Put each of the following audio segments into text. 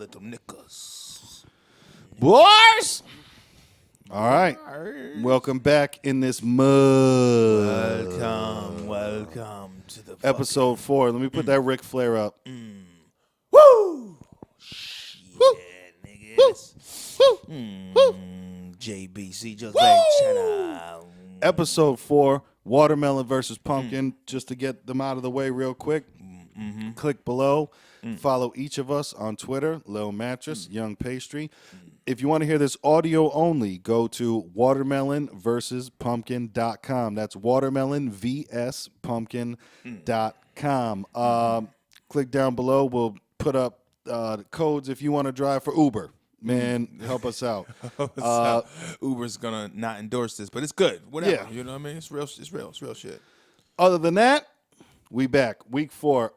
little niggas. Boys! All right. Welcome back in this mud. Welcome to the Episode 4. Let me put that Ric Flair up. Woo! Woo! Yeah, Woo! niggas. Woo! JBC just Woo! like China. Episode 4, watermelon versus pumpkin. Just to get them out of the way real quick. Click below. Follow each of us on Twitter, Lil Mattress, Young Pastry. If you want to hear this audio only, go to watermelonversuspumpkin.com. That's watermelonvspumpkin.com. Click down below. We'll put up codes if you want to drive for Uber. Man, help us out. Uber's gonna not endorse this, but it's good. Whatever. Yeah. You know what I mean? It's real shit. Other than that, we back. Week 4.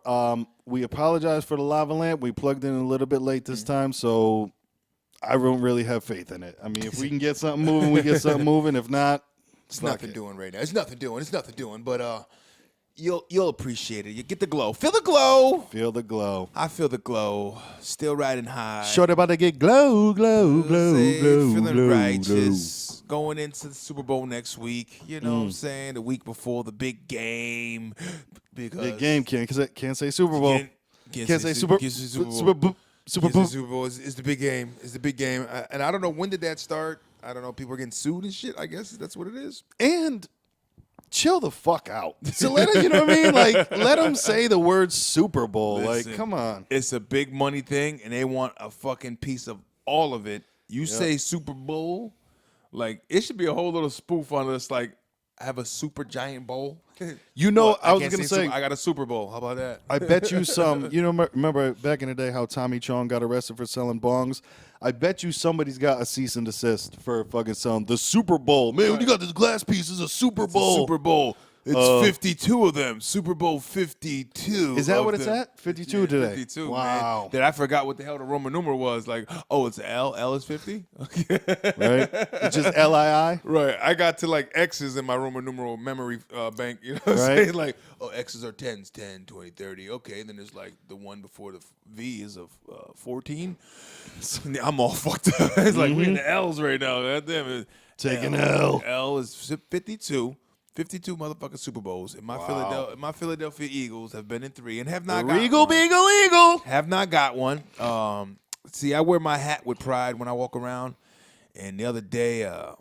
We apologize for the lava lamp. We plugged in a little bit late this time, so I don't really have faith in it. I mean, if we can get something moving, we get something moving. If not, It's nothing doing right now. It's nothing doing. But you'll appreciate it. You get the glow. Feel the glow. Feel the glow. I feel the glow. Still riding high. Short about to get glow. Feeling righteous. Going into the Super Bowl next week. You know what I'm saying? The week before the big game. Because Big game, can't say Super Bowl. Can't say Super Bowl. Super Bowl. Super Bowl is the big game. It's the big game. And I don't know, when did that start? I don't know. People are getting sued and shit. I guess that's what it is. And chill the fuck out. So let it, you know what I mean? Like, let them say the word Super Bowl. Listen, like, come on. It's a big money thing, and they want a fucking piece of all of it. You say Super Bowl, like, it should be a whole little spoof on us, like, I have a super giant bowl. You know, Well, I was can't going to say, I got a Super Bowl. How about that? I bet you some, you know, remember back in the day how Tommy Chong got arrested for selling bongs? I bet you somebody's got a cease and desist for fucking selling the Super Bowl. Man, when you got this glass piece, it's a Super Bowl. Super Bowl. It's 52 of them. Super Bowl 52. Is that what it's at? 52 today. 52. Wow. Man. That I forgot what the hell the Roman numeral was. Like, oh, it's L. L is 50. Okay. Right? It's just LII. Right. I got to like X's in my Roman numeral memory bank. You know what I'm Right. saying? Like, oh, X's are 10s, 10, 20, 30. Okay. Then there's like the one before the V is of 14. So I'm all fucked up. It's like we in the L's right now. God damn it. Take an L. L is 52. 52 motherfucking Super Bowls. And my Philadelphia Eagles have been in 3 and have not got Regal, one. Eagle. Have not got one. See, I wear my hat with pride when I walk around. And the other day, I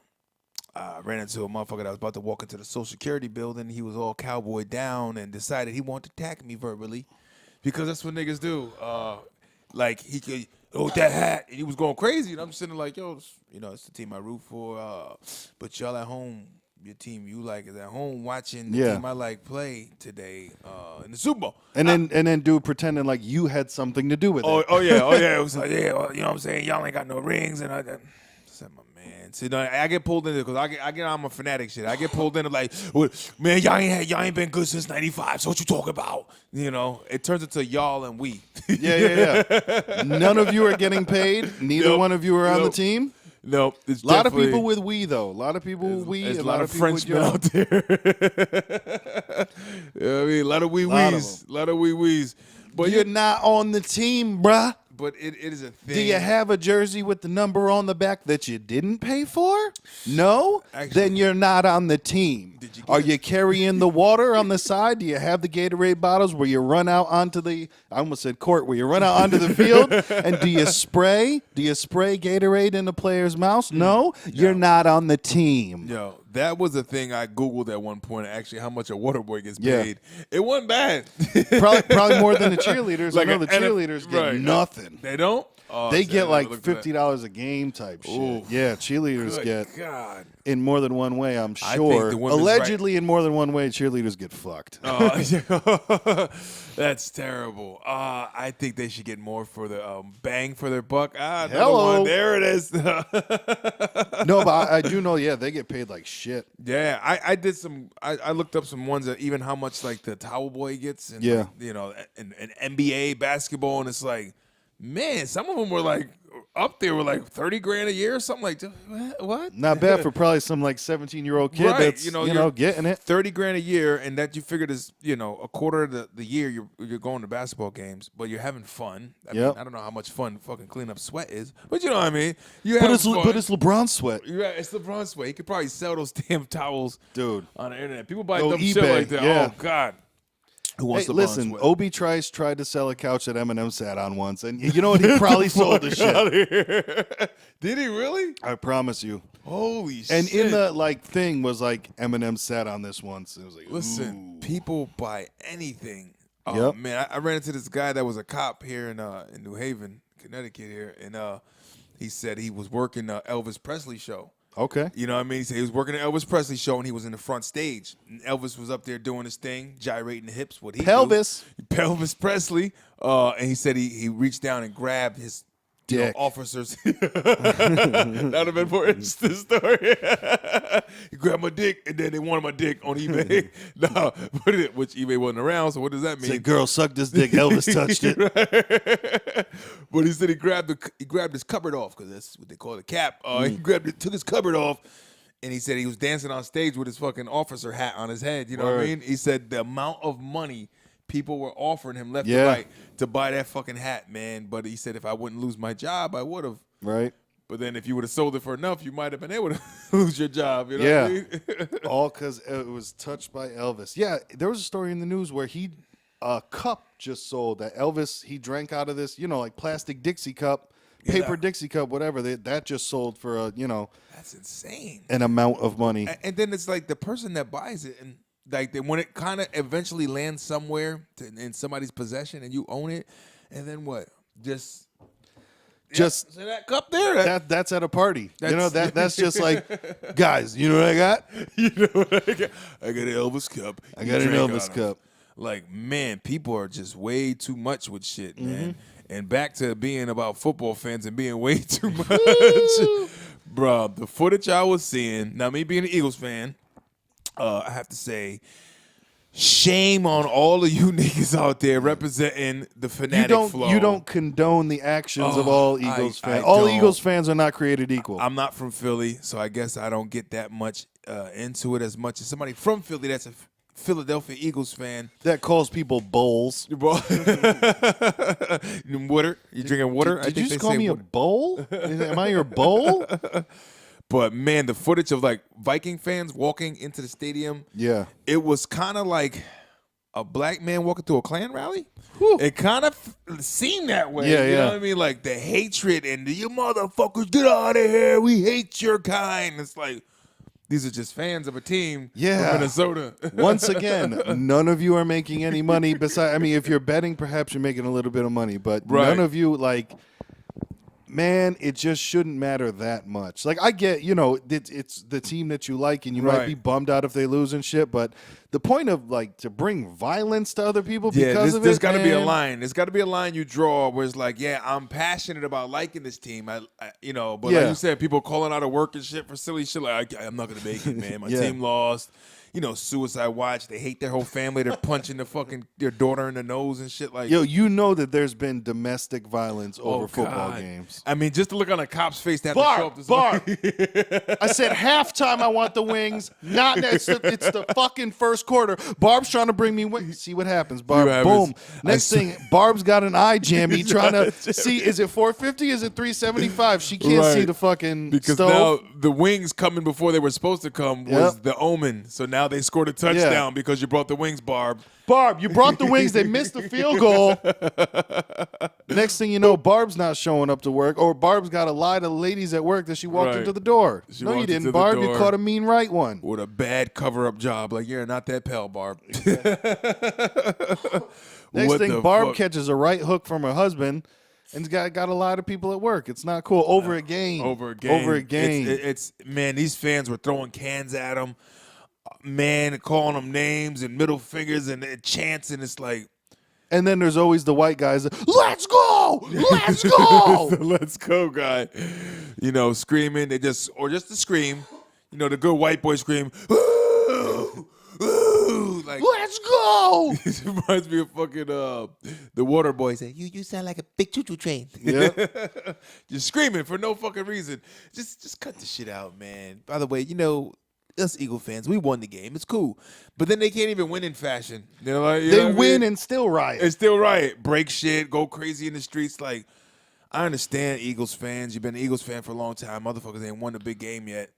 ran into a motherfucker that was about to walk into the Social Security building. He was all cowboy down and decided he wanted to attack me verbally because that's what niggas do. Like, he could, with that hat, and he was going crazy. And I'm sitting there like, yo, it's the team I root for. But y'all at home, your team you like is at home watching the team I like play today in the Super Bowl. And then dude pretending like you had something to do with it. Oh yeah. It was like, well, you know what I'm saying? Y'all ain't got no rings. And I said, my man. See, I get pulled into because I'm a fanatic shit. I get pulled into like, well, man, y'all ain't been good since '95. So what you talking about? You know, it turns into y'all and we. Yeah. None of you are getting paid. Neither one of you are on the team. No, it's a lot of people with we though. A lot of people with we. There's a a lot of Frenchmen out there. I mean, a lot of wee-wees. A lot of wee-wees. But you're not on the team, bruh. But it is a thing. Do you have a jersey with the number on the back that you didn't pay for? No? Actually, then you're not on the team. Are you carrying the water on the side? Do you have the Gatorade bottles where you run out onto the, I almost said court, where you run out onto the field? And do you spray Gatorade in the player's mouth? No? You're not on the team. Yo, that was a thing I Googled at one point, actually, how much a water boy gets paid. It wasn't bad. probably more than the cheerleaders. Like I know the cheerleaders get nothing. They don't? Oh, they get like $50 a game type shit. Ooh, yeah, cheerleaders get in more than one way, I'm sure. Allegedly in more than one way, cheerleaders get fucked. That's terrible. I think they should get more for the bang for their buck. Hello. There it is. No, but I do know, they get paid like shit. Yeah, I did some. I looked up some ones that even how much like the towel boy gets, and like, in NBA basketball, and it's like, man, some of them were like up there with like 30 grand a year or something like that. What? Not bad for probably some like 17-year-old kid Right, that's you're getting it. 30 grand a year, and that you figured is a quarter of the year you're going to basketball games, but you're having fun. I mean, I don't know how much fun fucking clean up sweat is, but you know what I mean. But it's LeBron sweat. Yeah, it's LeBron sweat. He could probably sell those damn towels, dude, on the internet. People buy Go dumb eBay, shit like that. yeah. Oh God. Who wants Hey, LeBron listen, sweat? Obi Trice tried to sell a couch that Eminem sat on once, and you know what? He probably sold the shit. Did he really? I promise you. Holy shit. And in the thing was Eminem sat on this once. It was like, listen, ooh. people buy anything. Oh Yep. man, I ran into this guy that was a cop here in New Haven, Connecticut here, and he said he was working Elvis Presley show. Okay. You know what I mean? He said he was working the Elvis Presley show, and he was in the front stage. And Elvis was up there doing his thing, gyrating the hips. What he Pelvis. Pelvis Presley. And he said he reached down and grabbed his dick. Officers. That would have been more interesting story. He grabbed my dick, and then they wanted my dick on eBay. No, which eBay wasn't around. So what does that mean? Say, girl, suck this dick. Elvis touched it. But he said he grabbed his cupboard off, because that's what they call the cap. He took his cupboard off, and he said he was dancing on stage with his fucking officer hat on his head. You know what I mean? He said the amount of money people were offering him left and right to buy that fucking hat, man. But he said if I wouldn't lose my job, I would have. Right. But then if you would have sold it for enough, you might have been able to lose your job. You know what I mean? All because it was touched by Elvis. Yeah, there was a story in the news where a cup just sold that Elvis, he drank out of this, like plastic Dixie cup, paper Dixie cup, whatever. That just sold for That's insane. An amount of money. And then it's like the person that buys it, and when it kind of eventually lands somewhere in somebody's possession and you own it, and then what? So that cup there. That's at a party. That's just like, guys, you know what I got? You know what I got? I got an Elvis cup. I got an Elvis cup. Like, man, people are just way too much with shit, man. And back to being about football fans and being way too much. Bro, the footage I was seeing, now me being an Eagles fan, I have to say, shame on all of you niggas out there representing the fanatic flow. You don't condone the actions of all Eagles fans. I All don't. Eagles fans are not created equal. I'm not from Philly, so I guess I don't get that much into it as much as somebody from Philly that's a Philadelphia Eagles fan. That calls people bowls. Water? You drinking water? Did you just call me a bowl? Am I your bowl? But man, the footage of Viking fans walking into the stadium, it was kind of like a black man walking to a Klan rally. Whew. It kind of seemed that way. You know what I mean? Like the hatred and you motherfuckers, get out of here. We hate your kind. It's like, these are just fans of a team from Minnesota. Once again, none of you are making any money. If you're betting, perhaps you're making a little bit of money, but none of you man, it just shouldn't matter that much. I get, it's the team that you like, and you might be bummed out if they lose and shit, but the point of, to bring violence to other people because of it, there's got to be a line. There's got to be a line you draw where it's like, I'm passionate about liking this team. But like you said, people calling out of work and shit for silly shit. Like, I'm not going to make it, man. My team lost. Suicide watch. They hate their whole family. They're punching their daughter in the nose and shit. Like, that there's been domestic violence over football games. I mean, just to look on a cop's face, that Barb. I said halftime. I want the wings. Not it's the fucking first quarter. Barb's trying to bring me wings. See what happens, Barb. Boom. Next thing, Barb's got an eye jammy trying to see. Is it 450? Is it 375? She can't see the fucking because stove. Now the wings coming before they were supposed to come was the omen. So now they scored a touchdown because you brought the wings, Barb. Barb, you brought the wings. They missed the field goal. Next thing you know, Barb's not showing up to work, or Barb's got to lie to the ladies at work that she walked into the door. No, you didn't, Barb. You caught a mean right one. With a bad cover-up job. Like, you're not that pale, Barb. Next thing, Barb catches a right hook from her husband and got to lie to people at work. It's not cool. Over a game. It's man, these fans were throwing cans at him. Man, calling them names and middle fingers and chants, and it's like. And then there's always the white guys that, let's go! Let's go! Let's go guy. Screaming. Just to scream. The good white boy scream. Ooh, ooh. dude, like let's go. it reminds me of fucking the water boy saying, "You sound like a big choo-choo train." Yeah. Just screaming for no fucking reason. Just cut the shit out, man. By the way, us Eagle fans, we won the game. It's cool, but then they can't even win in fashion. They're like, you know They what I win mean? and still riot. It's still riot, break shit, go crazy in the streets. Like, I understand Eagles fans. You've been an Eagles fan for a long time. Motherfuckers ain't won the big game yet.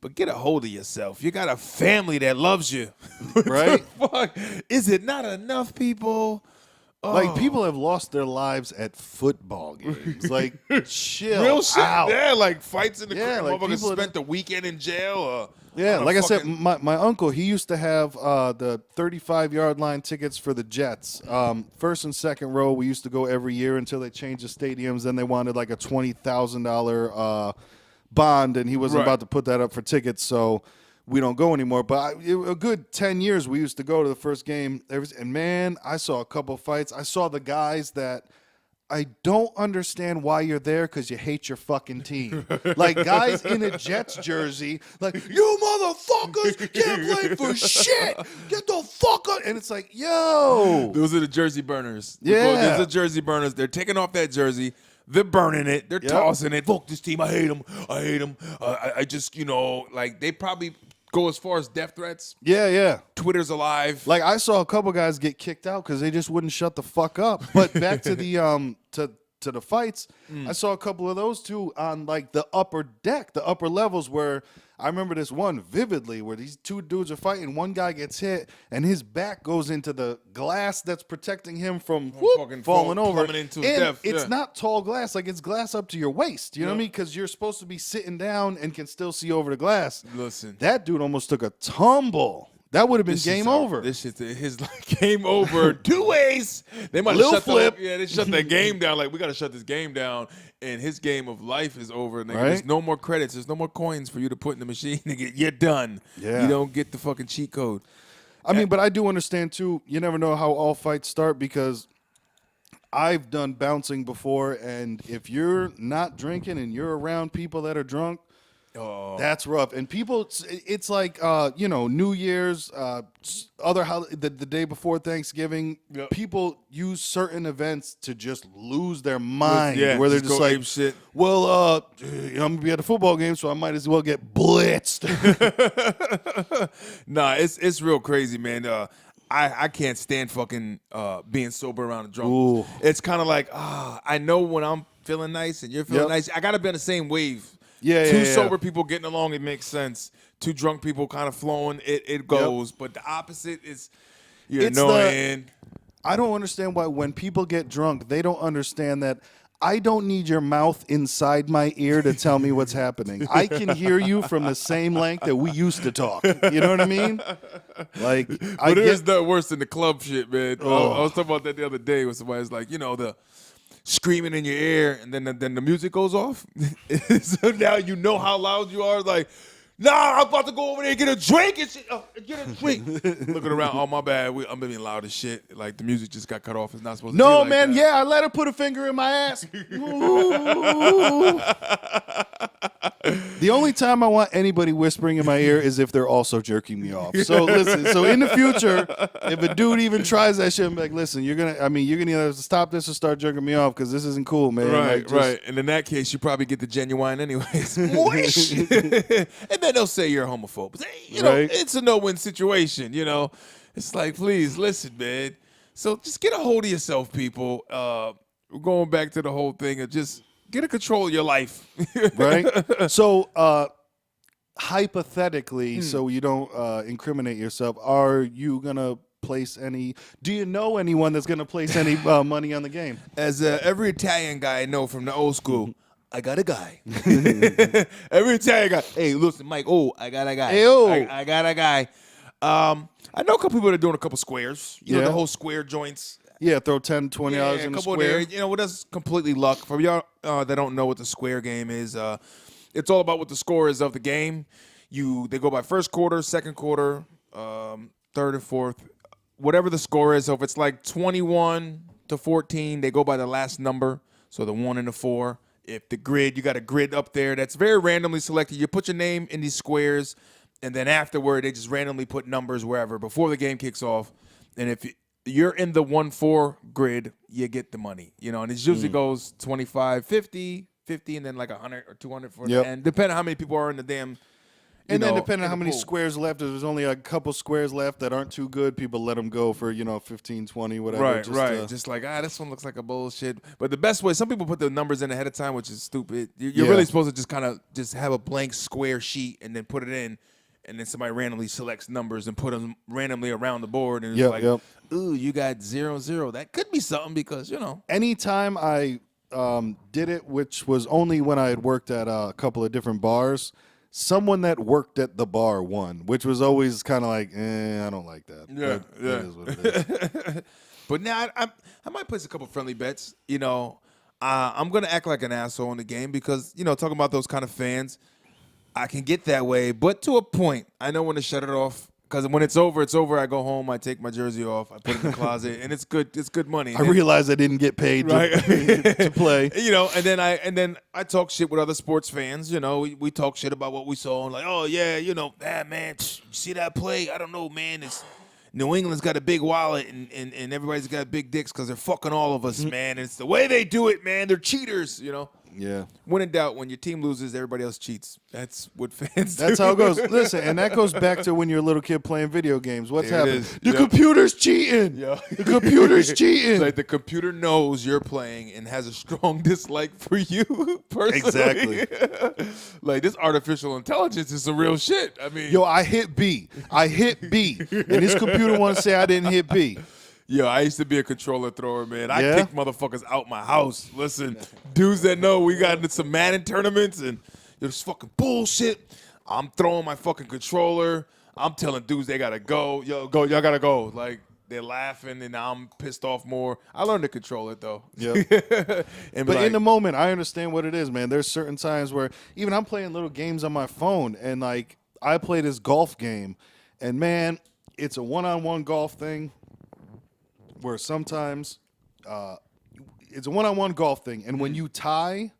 But get a hold of yourself. You got a family that loves you. Right? Fuck. Is it not enough, people? Like, people have lost their lives at football games. Like, chill Real shit. out. Yeah, like fights in the Yeah, crib. like Motherfuckers people spent the weekend in jail. Yeah, like I said, my uncle, he used to have the 35-yard line tickets for the Jets. First and second row, we used to go every year until they changed the stadiums. Then they wanted like a $20,000 bond, and he wasn't about to put that up for tickets, so we don't go anymore. But a good 10 years, we used to go to the first game. And, man, I saw a couple fights. I saw the guys that I don't understand why you're there because you hate your fucking team. Like, guys in a Jets jersey, like, you motherfuckers can't play for shit. Get the fuck up. And it's like, yo. Those are the jersey burners. Yeah. Those are jersey burners. They're taking off that jersey. They're burning it. They're tossing it. Fuck this team. I hate them. I just, like, they probably go as far as death threats. Yeah. Twitter's alive. Like, I saw a couple guys get kicked out because they just wouldn't shut the fuck up. But back to the to the fights, I saw a couple of those too on like the upper deck, the upper levels, where I remember this one vividly where these two dudes are fighting. One guy gets hit and his back goes into the glass that's protecting him from falling over. Into and death. it's not tall glass, like it's glass up to your waist. You know what I mean? Because you're supposed to be sitting down and can still see over the glass. Listen, that dude almost took a tumble. That would have been game over. This shit, his like, game over 2 ways. They might Little shut flip. they shut that game down. Like, we got to shut this game down, and his game of life is over. Nigga. There's no more credits. There's no more coins for you to put in the machine. Nigga, you're done. Yeah. You don't get the fucking cheat code. I mean, but I do understand too. You never know how all fights start because I've done bouncing before, and if you're not drinking and you're around people that are drunk, that's rough. And people, it's like New Year's, the day before Thanksgiving. Yep. People use certain events to just lose their mind. Where they're just like, shit. Well, I'm gonna be at a football game, so I might as well get blitzed. Nah, it's real crazy, man. I can't stand fucking being sober around a drunk. Ooh. It's kind of like, I know when I'm feeling nice and you're feeling nice. I gotta be on the same wave. Two sober people getting along, it makes sense. Two drunk people kind of flowing, it goes. But the opposite is you're annoying. I don't understand why when people get drunk, they don't understand that I don't need your mouth inside my ear to tell me what's happening. I can hear you from the same length that we used to talk. You know what I mean? Like, but it is the worse than the club shit, man. I was talking about that the other day with somebody. It's like, the screaming in your ear, and then the music goes off. So now you know how loud you are. Like, nah, I'm about to go over there and get a drink and shit. Get a drink. Looking around, oh my bad, I'm being loud as shit. Like the music just got cut off. It's not supposed to. No, be like man. that. Yeah, I let her put a finger in my ass. The only time I want anybody whispering in my ear is if they're also jerking me off. So listen. So in the future, if a dude even tries that shit, I'm like, listen, you're gonna either have to stop this or start jerking me off because this isn't cool, man. Right, right. And in that case, you probably get the genuine anyways. And then they'll say you're a homophobe. But, it's a no-win situation. It's like, please listen, man. So just get a hold of yourself, people. We're going back to the whole thing of just get a control of your life. Right? So hypothetically, so you don't incriminate yourself, are you going to place any – do you know anyone that's going to place any money on the game? As every Italian guy I know from the old school, I got a guy. Every Italian guy. Hey, listen, Mike. Oh, I got a guy. Hey, oh. I got a guy. I know a couple people that are doing a couple squares. You know, the whole square joints. Yeah, throw $10, $20 in the square. There. That's completely luck. For y'all that don't know what the square game is, it's all about what the score is of the game. They go by first quarter, second quarter, third and fourth, whatever the score is. So if it's like 21-14, they go by the last number, so the 1 and the 4. If you got a grid up there that's very randomly selected. You put your name in these squares, and then afterward they just randomly put numbers wherever before the game kicks off. And if you're in the 1-4 grid, you get the money, and it usually goes 25, 50, 50, and then like 100 or 200 for the end, depending on how many people are in the damn. And then depending on how many squares left, if there's only a couple squares left that aren't too good, people let them go for, 15, 20, whatever. Right. Just like, this one looks like a bullshit. But the best way, some people put the numbers in ahead of time, which is stupid. You're really supposed to just kind of just have a blank square sheet and then put it in, and then somebody randomly selects numbers and put them randomly around the board. And it's ooh, you got 0-0. That could be something because, Anytime I did it, which was only when I had worked at a couple of different bars, someone that worked at the bar won, which was always kind of like, I don't like that. Yeah, but it is what it is. But now I might place a couple friendly bets. I'm gonna act like an asshole in the game because talking about those kind of fans, I can get that way, but to a point. I know when to shut it off. Because when it's over, it's over. I go home, I take my jersey off, I put it in the closet, and it's good. It's good money. I realize I didn't get paid to play. And then I talk shit with other sports fans. We talk shit about what we saw and like, oh yeah, man, you see that play? I don't know, man. It's New England's got a big wallet and everybody's got big dicks because they're fucking all of us, man. And it's the way they do it, man. They're cheaters, Yeah. When in doubt, when your team loses, everybody else cheats. That's what fans do. That's how it goes. Listen, and that goes back to when you're a little kid playing video games. What's There it happening? is. The Yep. computer's cheating. Yeah. The computer's cheating. It's like the computer knows you're playing and has a strong dislike for you personally. Exactly. Like this artificial intelligence is some real shit. I mean, Yo, I hit B. And this computer wants to say I didn't hit B. Yo, I used to be a controller thrower, man. I Yeah? kicked motherfuckers out my house. Listen, dudes that know we got into some Madden tournaments and it's fucking bullshit. I'm throwing my fucking controller. I'm telling dudes they gotta go. Yo, go, y'all gotta go. Like they're laughing and I'm pissed off more. I learned to control it though. Yeah. And But in the moment, I understand what it is, man. There's certain times where even I'm playing little games on my phone and like I play this golf game and man, it's a one-on-one golf thing. Where sometimes it's a one-on-one golf thing, and when you tie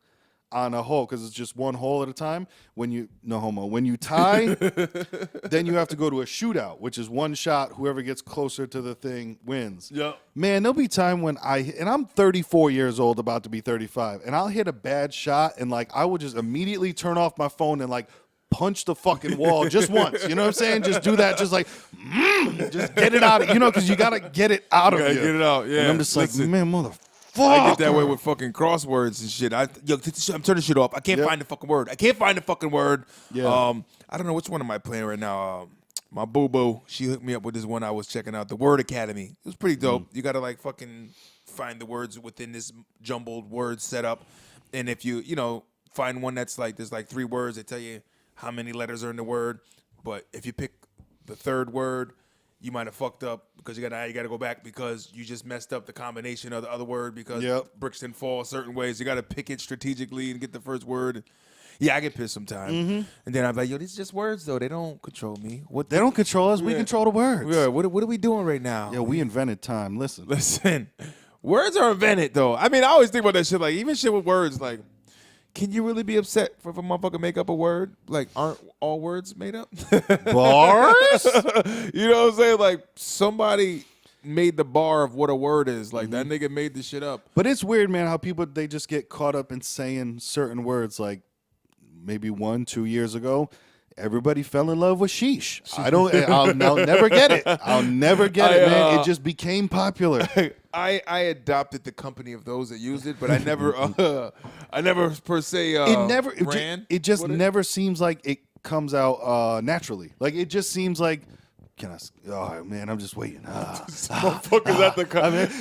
on a hole, because it's just one hole at a time, when you tie, then you have to go to a shootout, which is one shot. Whoever gets closer to the thing wins. Yeah. Man, there'll be time when and I'm 34 years old, about to be 35, and I'll hit a bad shot, and like I will just immediately turn off my phone and like punch the fucking wall just once. You know what I'm saying? Just do that. Just like, just get it out. Because you got to get it out of you. Get it out, yeah. And I'm just Listen, like, man, motherfucker. I get that way with fucking crosswords and shit. I'm turning shit off. I can't find the fucking word. Yeah. I don't know which one am I playing right now. My boo-boo, she hooked me up with this one I was checking out, the Word Academy. It was pretty dope. You got to like fucking find the words within this jumbled word setup. And if you find one that's like, there's like 3 words that tell you how many letters are in the word, but if you pick the third word, you might have fucked up because you got to go back because you just messed up the combination of the other word because bricks didn't fall certain ways. You got to pick it strategically and get the first word. Yeah, I get pissed sometimes, and then I'm like, yo, these are just words though. They don't control me. What They don't control us. We control the words. Yeah, what are we doing right now? Yo, we invented time. Listen, words are invented though. I mean, I always think about that shit. Like even shit with words, like. Can you really be upset if a motherfucker make up a word? Like, aren't all words made up? Bars? You know what I'm saying? Like, somebody made the bar of what a word is. Like, that nigga made this shit up. But it's weird, man, how people, they just get caught up in saying certain words. Like, maybe 1-2 years ago, everybody fell in love with sheesh. I'll never get it. I'll never get it, man. It just became popular. I adopted the company of those that used it, but I never per se It just never seems like it comes out naturally. Like it just seems like oh man, I'm just waiting. Motherfuckers at the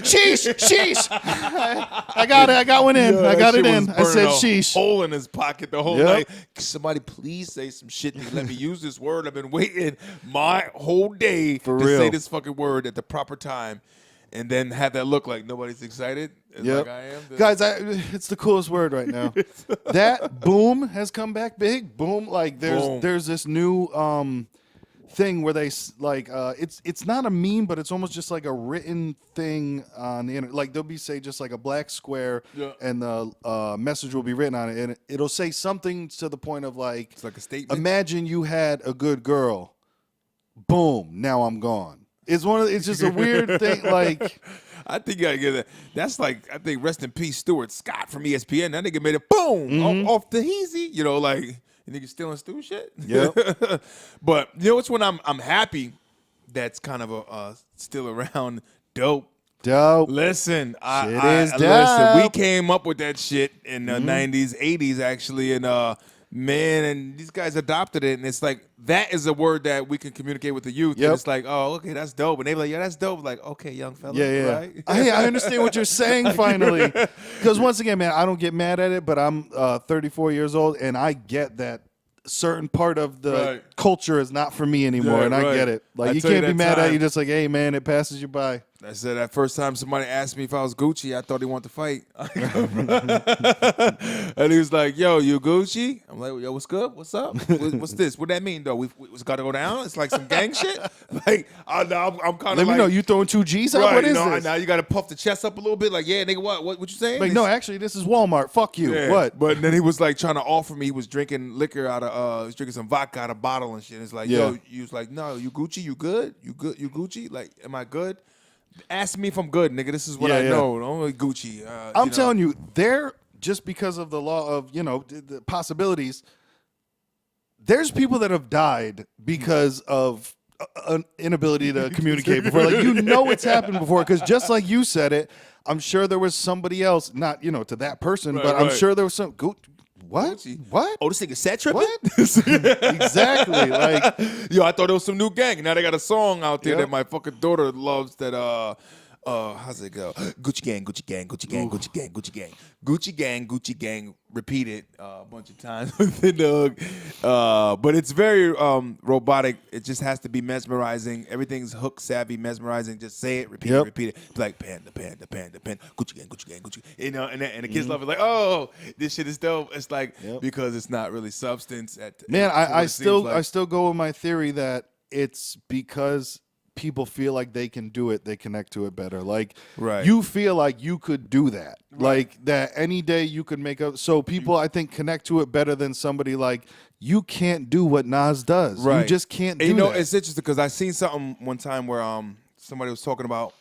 sheesh. I got it. I got one in. Yeah, I got it was in. I said burning a sheesh. hole in his pocket the whole night. Somebody please say some shit to let me use this word. I've been waiting my whole day to say this fucking word at the proper time. And then have that look like nobody's excited. Like I am. Guys, it's the coolest word right now. That boom has come back big. Boom. Like there's this new thing where they like it's not a meme, but it's almost just like a written thing on the internet. Like there'll be say just like a black square, and the message will be written on it, and it'll say something to the point of like, it's like a statement. Imagine you had a good girl, boom, now I'm gone. It's just a weird thing. Like I think you gotta get that. That's like, I think rest in peace Stuart Scott from ESPN. That nigga made it boom off the heezy. You know, like you niggas stealing Stu shit. Yeah. But you know which one I'm happy that's kind of still around. Dope. Listen, listen. We came up with that shit in the 90s, 80s actually, and man, and these guys adopted it, and it's like that is a word that we can communicate with the youth. And it's like, oh, okay, that's dope, and they be like, yeah, that's dope. Like, okay, young fella, right? I understand what you're saying finally, because once again, man, I don't get mad at it, but I'm 34 years old, and I get that certain part of the culture is not for me anymore, and I get it. Like, you can't be mad at it. You're just like, hey, man, it passes you by. I said that first time somebody asked me if I was Gucci, I thought he wanted to fight. And he was like, yo, you Gucci? I'm like, yo, what's good? What's up? What's this? What that mean, though? We got to go down? It's like some gang shit? Like, I'm kind of like. Let me know. You throwing 2 G's out? What is this? Now you got to puff the chest up a little bit. Like, yeah, nigga, what you saying? Like, no, actually, this is Walmart. Fuck you. Yeah, what? But then he was like trying to offer me. He was drinking liquor out of, he was drinking some vodka out of a bottle and shit. It's like, yo, he was like, no, you Gucci? You good? You good? You Gucci? Like, am I good? Ask me if I'm good, nigga. This is what I know. Don't really Gucci. I'm telling you, they're just because of the law of, the possibilities. There's people that have died because of an inability to communicate before. Like, it's happened before, because just like you said it, I'm sure there was somebody else, not, to that person, but I'm sure there was some. What? Gucci. What? Oh, this nigga set tripping? What? Exactly. Like, yo, I thought it was some new gang. Now they got a song out there that my fucking daughter loves that how's it go? Gucci gang, Gucci gang, Gucci gang, Gucci gang, Gucci gang. Gucci gang, Gucci gang, repeat it a bunch of times with the dog. But it's very robotic. It just has to be mesmerizing. Everything's hook savvy, mesmerizing. Just say it, repeat it, repeat it. It's like panda, panda, panda, panda. Gucci gang, Gucci gang, Gucci. And the kids love it. Like, oh, this shit is dope. It's like because it's not really substance. Man, I still go with my theory that it's because people feel like they can do it, they connect to it better. Like, you feel like you could do that. Like, that any day you could make up. So people, I think, connect to it better than somebody like, you can't do what Nas does. You just can't do that. It's interesting because I seen something one time where somebody was talking about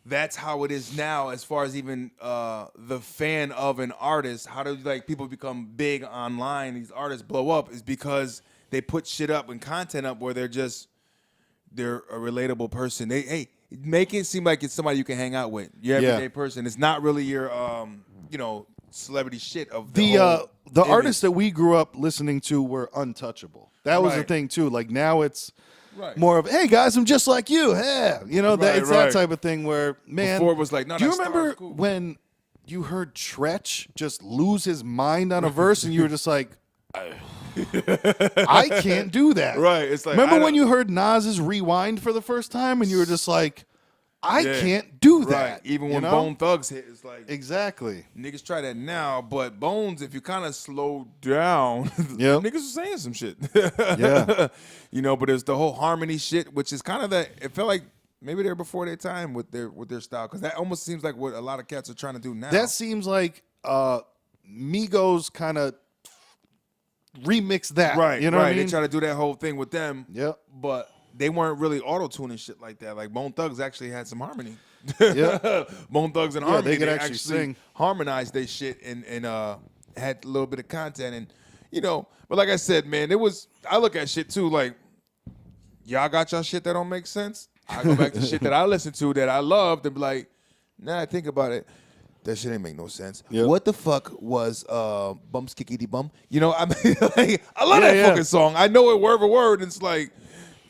that's how it is now as far as even the fan of an artist. How do people become big online, these artists blow up, is because they put shit up and content up where they're a relatable person. They make it seem like it's somebody you can hang out with. Your everyday person. It's not really your celebrity shit of the artists that we grew up listening to were untouchable. That was the thing too. Like, now it's more of, hey guys, I'm just like you. Yeah, it's that type of thing where, man. Before it was like, no. Do you remember when you heard Tretch just lose his mind on a verse and you were just like, I can't do that. Right. It's like, remember when you heard Nas's Rewind for the first time and you were just like, I can't do that. Right. Even when Bone Thugs hit, it's like, exactly. Niggas try that now, but Bones, if you kind of slow down, niggas are saying some shit. But there's the whole harmony shit, which is kind of that. It felt like maybe they're before their time with their style, because that almost seems like what a lot of cats are trying to do now. That seems like Migos kind of remix that. Right. You know what I mean? They try to do that whole thing with them. Yep. But they weren't really auto-tuning shit like that. Like, Bone Thugs actually had some harmony. Bone Thugs and Harmony. They could actually sing. Harmonized their shit and had a little bit of content. And, but like I said, man, I look at shit too, like, y'all got y'all shit that don't make sense? I go back to shit that I listen to that I loved and be like, nah, think about it. That shit ain't make no sense. Yep. What the fuck was Bum Skickity Bum? I mean, like, I love that fucking song. I know it word for word. And it's like,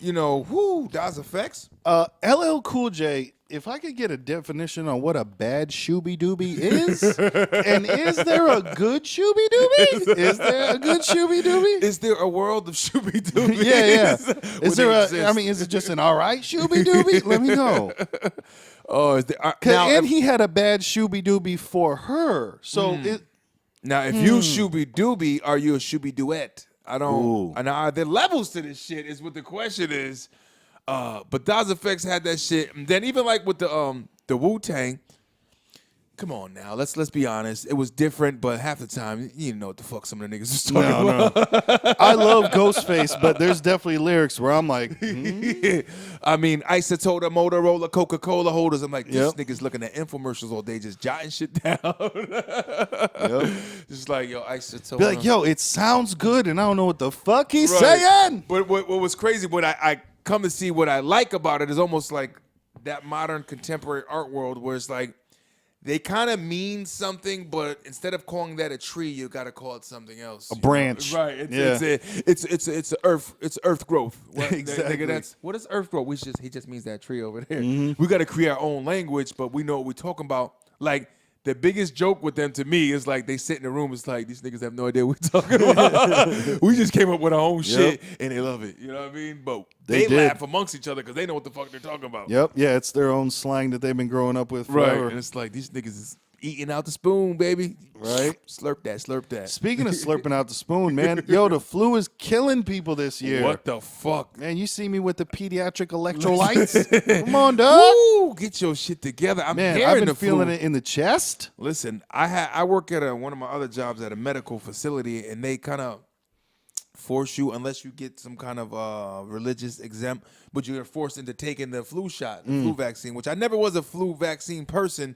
Daz Effects. LL Cool J, if I could get a definition on what a bad shooby dooby is, and is there a good shooby dooby? Is there a good shooby dooby? Is there a world of shooby dooby? Yeah. Is it just an all right shooby dooby? Let me know. Oh, and he had a bad shooby dooby for her. So now, if you shooby dooby, are you a shooby duet? I don't. And are there levels to this shit? Is what the question is. But Daz Effects had that shit. And then even like with the Wu-Tang. Come on now, let's be honest. It was different, but half the time you didn't know what the fuck some of the niggas was talking about. No. I love Ghostface, but there's definitely lyrics where I'm like, I mean, Isotoda, Motorola, Coca-Cola holders. I'm like, this nigga's looking at infomercials all day, just jotting shit down. Just like, yo, Isotoda. Be like, yo, it sounds good, and I don't know what the fuck he's saying. But what was crazy, what I come to see what I like about it is almost like that modern contemporary art world where it's like, they kind of mean something, but instead of calling that a tree, you got to call it something else. A branch, right? It's earth growth. Exactly. Nigga, what is earth growth? He just means that tree over there. We got to create our own language, but we know what we're talking about. Like the biggest joke with them to me is like they sit in the room. It's like these niggas have no idea what we're talking about. We just came up with our own shit and they love it. You know what I mean? But they laugh amongst each other because they know what the fuck they're talking about. Yep. Yeah, it's their own slang that they've been growing up with forever. Right. And it's like these niggas is eating out the spoon, baby. Right. Slurp that. Speaking of slurping out the spoon, man, yo, the flu is killing people this year. What the fuck? Man, you see me with the pediatric electrolytes? Come on, dog. Ooh, get your shit together. I've been feeling it in the chest. Listen, I work at one of my other jobs at a medical facility, and they kind of force you, unless you get some kind of religious exempt, but you're forced into taking the flu shot, the flu vaccine, which I never was a flu vaccine person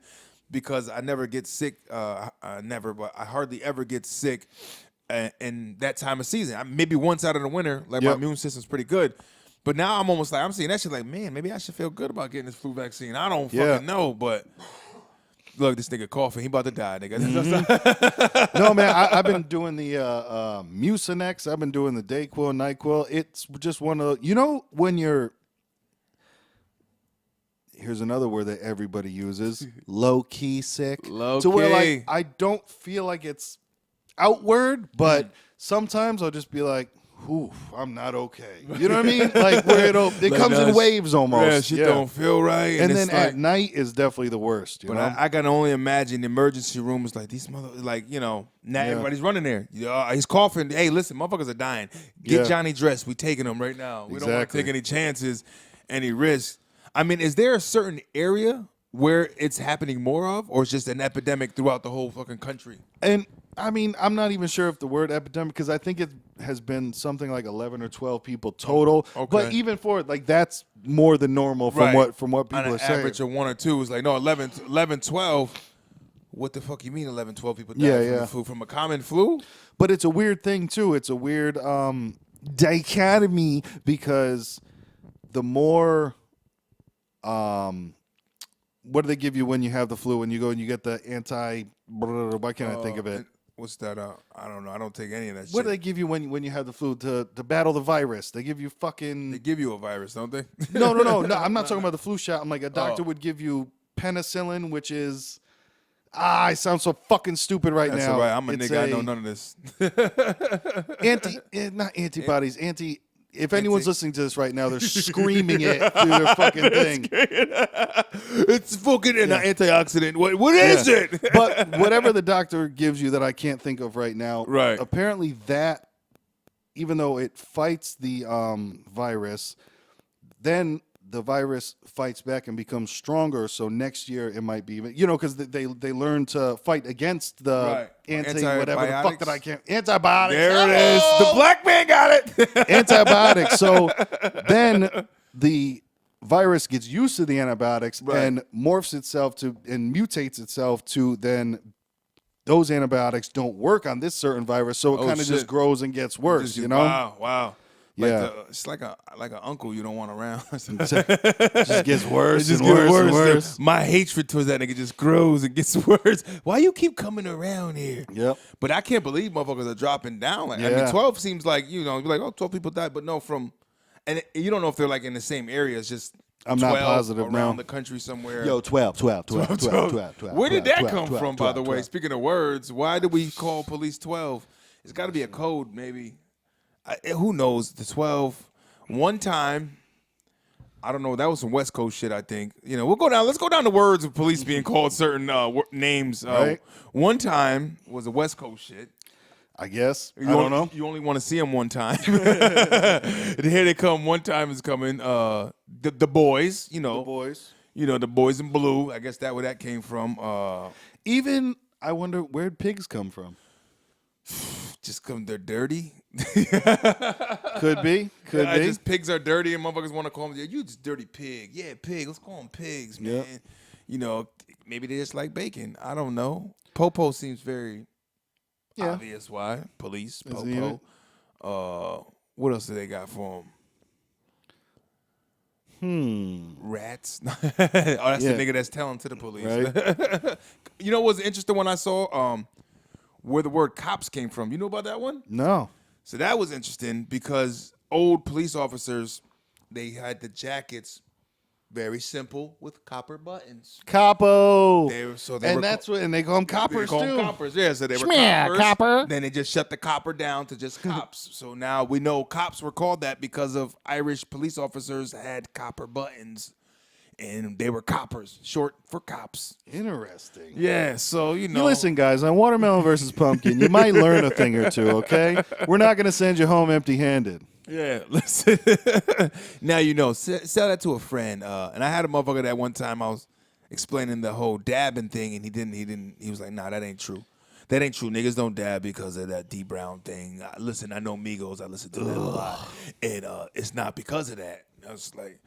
because I never get sick. But I hardly ever get sick in that time of season. Maybe once out of the winter, like my immune system's pretty good. But now I'm almost like, I'm seeing that shit like, man, maybe I should feel good about getting this flu vaccine. I don't fucking know, but look, this nigga coughing. He about to die, nigga. No, man, I've been doing the Mucinex. I've been doing the Dayquil, NyQuil. It's just one of the, when you're, here's another word that everybody uses, low-key sick. Low-key. To where, like, I don't feel like it's outward, but sometimes I'll just be like, oof, I'm not okay. You know what I mean? Like, where it comes in waves almost. Yeah, shit don't feel right. And then at night is definitely the worst. You know? I can only imagine the emergency room is like, these mother, like, not everybody's running there. He's coughing. Hey, listen, motherfuckers are dying. Get Johnny dressed. We taking him right now. We don't want to take any chances, any risks. I mean, is there a certain area where it's happening more of, or it's just an epidemic throughout the whole fucking country? And I mean, I'm not even sure if the word epidemic, because I think it has been something like 11 or 12 people total. Okay. But even for it, like, that's more than normal from what people are saying. Average of 1 or 2 is like, no, 11, 12. What the fuck you mean 11, 12 people died from the flu? From a common flu? But it's a weird thing, too. It's a weird dichotomy, because the more what do they give you when you have the flu? When you go and you get the why can't I think of it? What's that? I don't know. I don't take any of that shit. What do they give you when you have the flu to battle the virus? They give you fucking... They give you a virus, don't they? No. I'm not talking about the flu shot. I'm like, a doctor would give you penicillin, which is... I sound so fucking stupid right That's now. All right. I'm a nigga. I know none of this. Not antibodies. If anyone's listening to this right now, they're screaming it through their fucking thing. It's fucking an antioxidant. What is it? But whatever the doctor gives you that I can't think of right now, apparently that, even though it fights the virus, then the virus fights back and becomes stronger. So next year it might be even, because they learn to fight against the whatever the fuck that I can't. Antibiotics. There it is. The black man got it. Antibiotics. So then the virus gets used to the antibiotics and morphs itself and mutates itself to then those antibiotics don't work on this certain virus. So it kind of just grows and gets worse, Wow. Yeah, it's like an uncle you don't want around. It just gets worse and worse. My hatred towards that nigga just grows and gets worse. Why you keep coming around here? Yep. But I can't believe motherfuckers are dropping down. I mean, 12 seems like, you're like, 12 people died, but no, and you don't know if they're like in the same area. It's just I'm not positive around the country somewhere. Yo, 12. Where did that come from, by the way? Speaking of words, why do we call police 12? It's got to be a code, maybe. Who knows? The 12. One time, I don't know. That was some West Coast shit, I think. We'll go down. Let's go down the words of police being called certain names. One time was a West Coast shit. I guess. I You don't only, know. You only want to see them one time. And here they come. One time is coming. The boys. The boys. The boys in blue. I guess where that came from. Even I wonder where'd pigs come from. Just come. They're dirty. Could be. Could be. Just pigs are dirty, and motherfuckers want to call them. Yeah, you just dirty pig. Yeah, pig. Let's call them pigs, man. Yep. Maybe they just like bacon. I don't know. Popo seems very obvious. Why? Police. Popo. What else do they got for him? Rats. Oh, that's the nigga that's telling to the police. Right. You know what's interesting when I saw where the word cops came from? You know about that one? No. So that was interesting because old police officers, they had the jackets very simple with copper buttons. Capo. And they call them coppers they call too. them coppers. Yeah, so they were Schmear, coppers. copper. Then they just shut the copper down to just cops. So now we know cops were called that because of Irish police officers had copper buttons. And they were coppers, short for cops. Interesting. Yeah, so You listen, guys, on Watermelon versus Pumpkin, you might learn a thing or two, okay? We're not going to send you home empty-handed. Yeah, listen. Now you know. Sell that to a friend. And I had a motherfucker that one time I was explaining the whole dabbing thing, and he was like, nah, that ain't true. That ain't true. Niggas don't dab because of that D Brown thing. Listen, I know Migos. I listen to that a lot. And it's not because of that. I was like,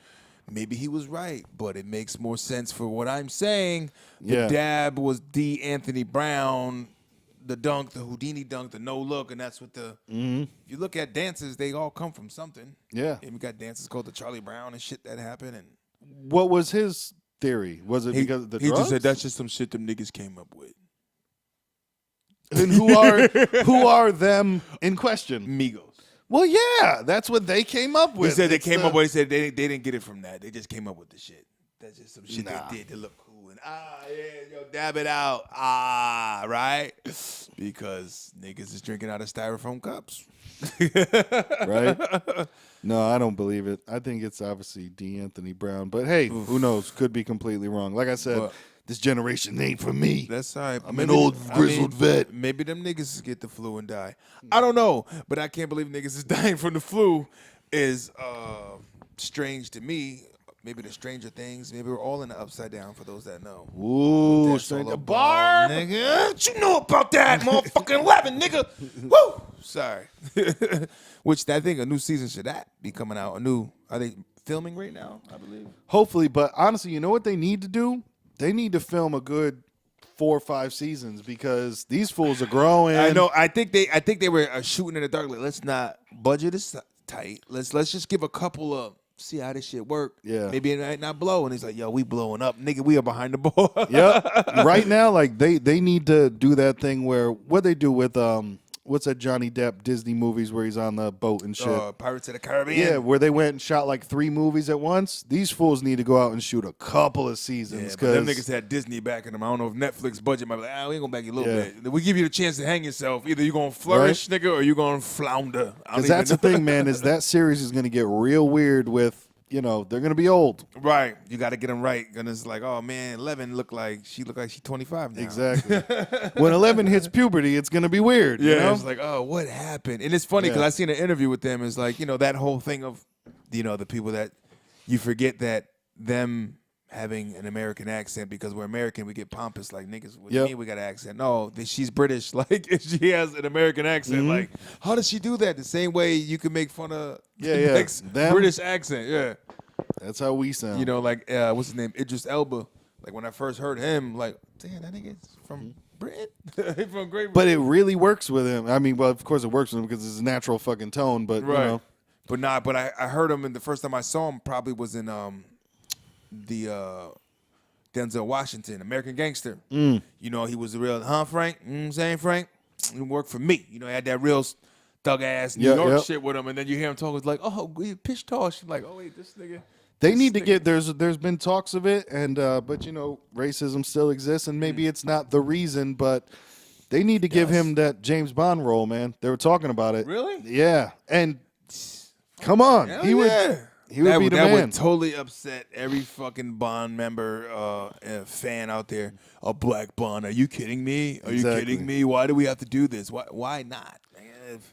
maybe he was right, but it makes more sense for what I'm saying. The dab was D. Anthony Brown, the dunk, the Houdini dunk, the no look, and that's what the. If you look at dances, they all come from something. Yeah. And we got dances called the Charlie Brown and shit that happened. And what was his theory? Was it because of the drugs? He just said that's just some shit them niggas came up with. And who are them in question? Migos. Well, yeah, that's what they came up with. He said they came up with. He said they didn't get it from that. They just came up with the shit. That's just some shit they did to look cool. And dab it out. Right? Because niggas is drinking out of styrofoam cups. Right? No, I don't believe it. I think it's obviously D. Anthony Brown. But hey, who knows? Could be completely wrong. Like I said, this generation ain't for me. That's all right. I'm an old grizzled vet. Maybe them niggas get the flu and die. I don't know, but I can't believe niggas is dying from the flu is strange to me. Maybe the Stranger Things. Maybe we're all in the Upside Down for those that know. Ooh, Stranger bar, nigga. What you know about that, motherfucking 11, nigga? Woo! Sorry. Which I think a new season should be coming out. Are they filming right now? I believe. Hopefully, but honestly, you know what they need to do? They need to film a good 4 or 5 seasons because these fools are growing. I know. I think they were shooting in the dark. Like, let's not budget is tight. Let's just give a couple of see how this shit work. Yeah. Maybe it might not blow. And he's like, yo, we blowing up, nigga. We are behind the ball. Yep. Right now, like they need to do that thing where what they do with what's that Johnny Depp Disney movies where he's on the boat and shit. Pirates of the Caribbean. Yeah, where they went and shot like 3 movies at once. These fools need to go out and shoot a couple of seasons. Yeah, but them niggas had Disney backing them. I don't know if Netflix budget might be like, we ain't gonna back you a little bit. We give you the chance to hang yourself. Either you gonna flourish, nigga, or you gonna flounder. Because that's the thing, man, is that series is gonna get real weird with, they're gonna be old. Right. You gotta get them right. And it's like, oh man, 11 looked like she's 25 now. Exactly. When 11 hits puberty, it's gonna be weird. Yeah. You know? It's like, oh, what happened? And it's funny because I seen an interview with them. It's like, that whole thing of, the people that you forget that them having an American accent because we're American, we get pompous like niggas. What do you mean we got an accent? No, she's British. Like she has an American accent. Like how does she do that? The same way you can make fun of British accent. Yeah, that's how we sound. Like what's his name? Idris Elba. Like when I first heard him, like damn, that nigga's from Britain. From Great Britain. But it really works with him. I mean, well, of course it works with him because it's a natural fucking tone. But But I heard him, and the first time I saw him probably was in the Denzel Washington, American Gangster. He was the real, Frank? Saying Frank? He worked for me. He had that real thug ass New York shit with him, and then you hear him talk, it's like, oh, we pitch toss. You're like, oh wait, this nigga. They need to get there's been talks of it, and but racism still exists, and maybe it's not the reason, but they need to give him that James Bond role, man. They were talking about it. Really? Yeah, and come on, He would be the that man. would totally upset every fucking Bond member fan out there. A black Bond? Are you kidding me? Are you kidding me? Why do we have to do this? Why not?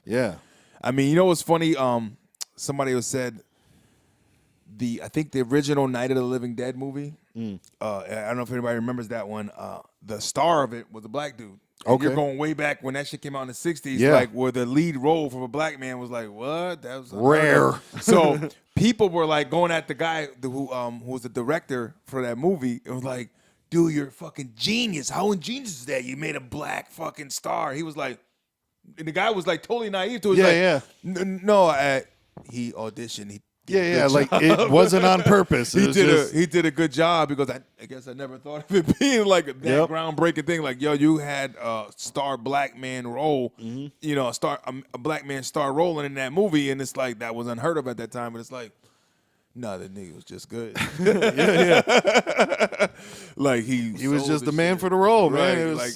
Yeah. I mean, you know what's funny? Somebody who said I think the original Night of the Living Dead movie. I don't know if anybody remembers that one. The star of it was a black dude. And you're going way back when that shit came out in the 60s, like where the lead role from a black man was like, what? That was rare. So people were like going at the guy who was the director for that movie. It was like, dude, you're a fucking genius. How ingenious is that? You made a black fucking star. He was like, and the guy was like totally naive to it. No, he auditioned. Like it wasn't on purpose. He did a good job because I guess I never thought of it being like that groundbreaking thing. Like, yo, you had a star black man role, you know, a black man star rolling in that movie, and it's like that was unheard of at that time. But it's like, nah, the nigga was just good. Like he was just the man for the role, man. It was like,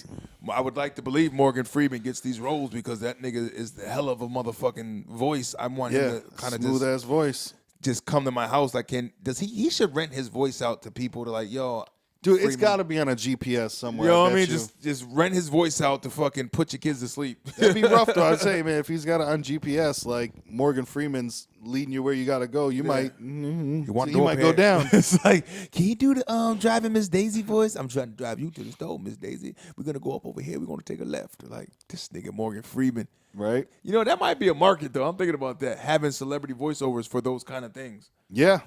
I would like to believe Morgan Freeman gets these roles because that nigga is the hell of a motherfucking voice. I want him to kind of smooth ass voice. Just come to my house. Like, he should rent his voice out to people to like, yo, dude, Freeman, it's got to be on a GPS somewhere. You know what I mean? Just rent his voice out to fucking put your kids to sleep. That'd be rough though. I'd say, man, if he's got it on GPS, like Morgan Freeman's leading you where you got to go, you might go down. It's like, can you do the driving Miss Daisy voice? I'm trying to drive you to the store, Miss Daisy. We're gonna go up over here. We're gonna take a left. Like this nigga Morgan Freeman. Right. You know, that might be a market though. I'm thinking about that, having celebrity voiceovers for those kind of things. Yeah.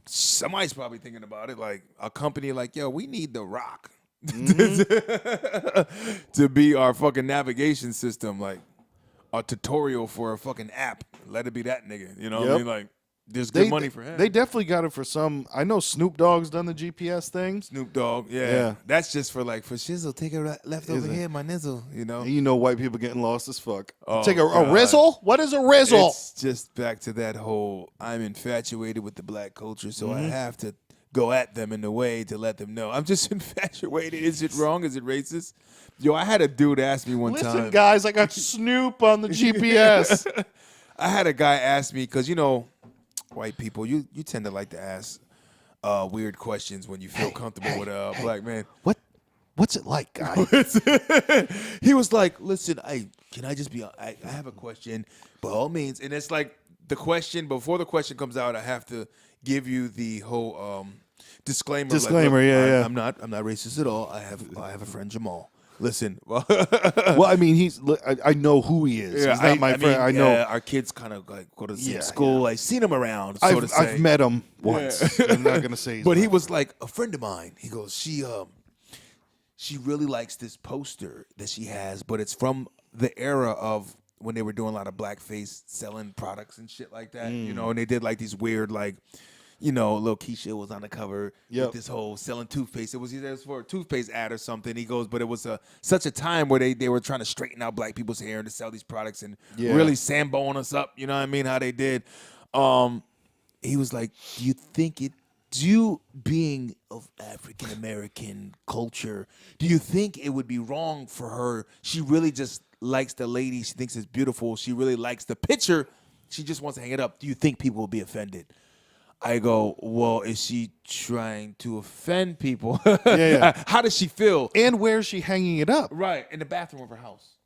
Somebody's probably thinking about it, like a company like, yo, we need The Rock to be our fucking navigation system, like a tutorial for a fucking app. Let it be that nigga. You know what I mean? Like, there's good money for him. They definitely got it for some. I know Snoop Dogg's done the GPS thing. Snoop Dogg, yeah. That's just for shizzle. Take a left over here, my nizzle. You know. You know, white people getting lost as fuck. Oh, take a rizzle. What is a rizzle? It's just back to that whole. I'm infatuated with the black culture, so I have to go at them in a way to let them know I'm just infatuated. Is it wrong? Is it racist? Yo, I had a dude ask me one time. Listen, guys, I got Snoop on the GPS. I had a guy ask me because white people, you tend to like to ask weird questions when you feel comfortable with a black man. What's it like, guy? He was like, listen, can I just be, I have a question, by all means. And it's like the question, before the question comes out, I have to give you the whole disclaimer. Disclaimer, like, I'm not racist at all. I have a friend, Jamal. Listen. Well, I mean, I know who he is. Yeah, he's not my friend. I know. Our kids kind of like go to the same school. I've seen him around, so to say. I've met him once. I'm not going to say but he was like a friend of mine. He goes, she really likes this poster that she has, but it's from the era of when they were doing a lot of blackface selling products and shit like that, you know, and they did like these weird, like, you know, Lil Keisha was on the cover with this whole selling toothpaste. It was either for a toothpaste ad or something. He goes, but it was such a time where they were trying to straighten out black people's hair and to sell these products and really Samboing us up, you know what I mean, how they did. He was like, being of African-American culture, do you think it would be wrong for her? She really just likes the lady. She thinks it's beautiful. She really likes the picture. She just wants to hang it up. Do you think people will be offended? I go, well, is she trying to offend people? How does she feel? And where is she hanging it up? Right, in the bathroom of her house.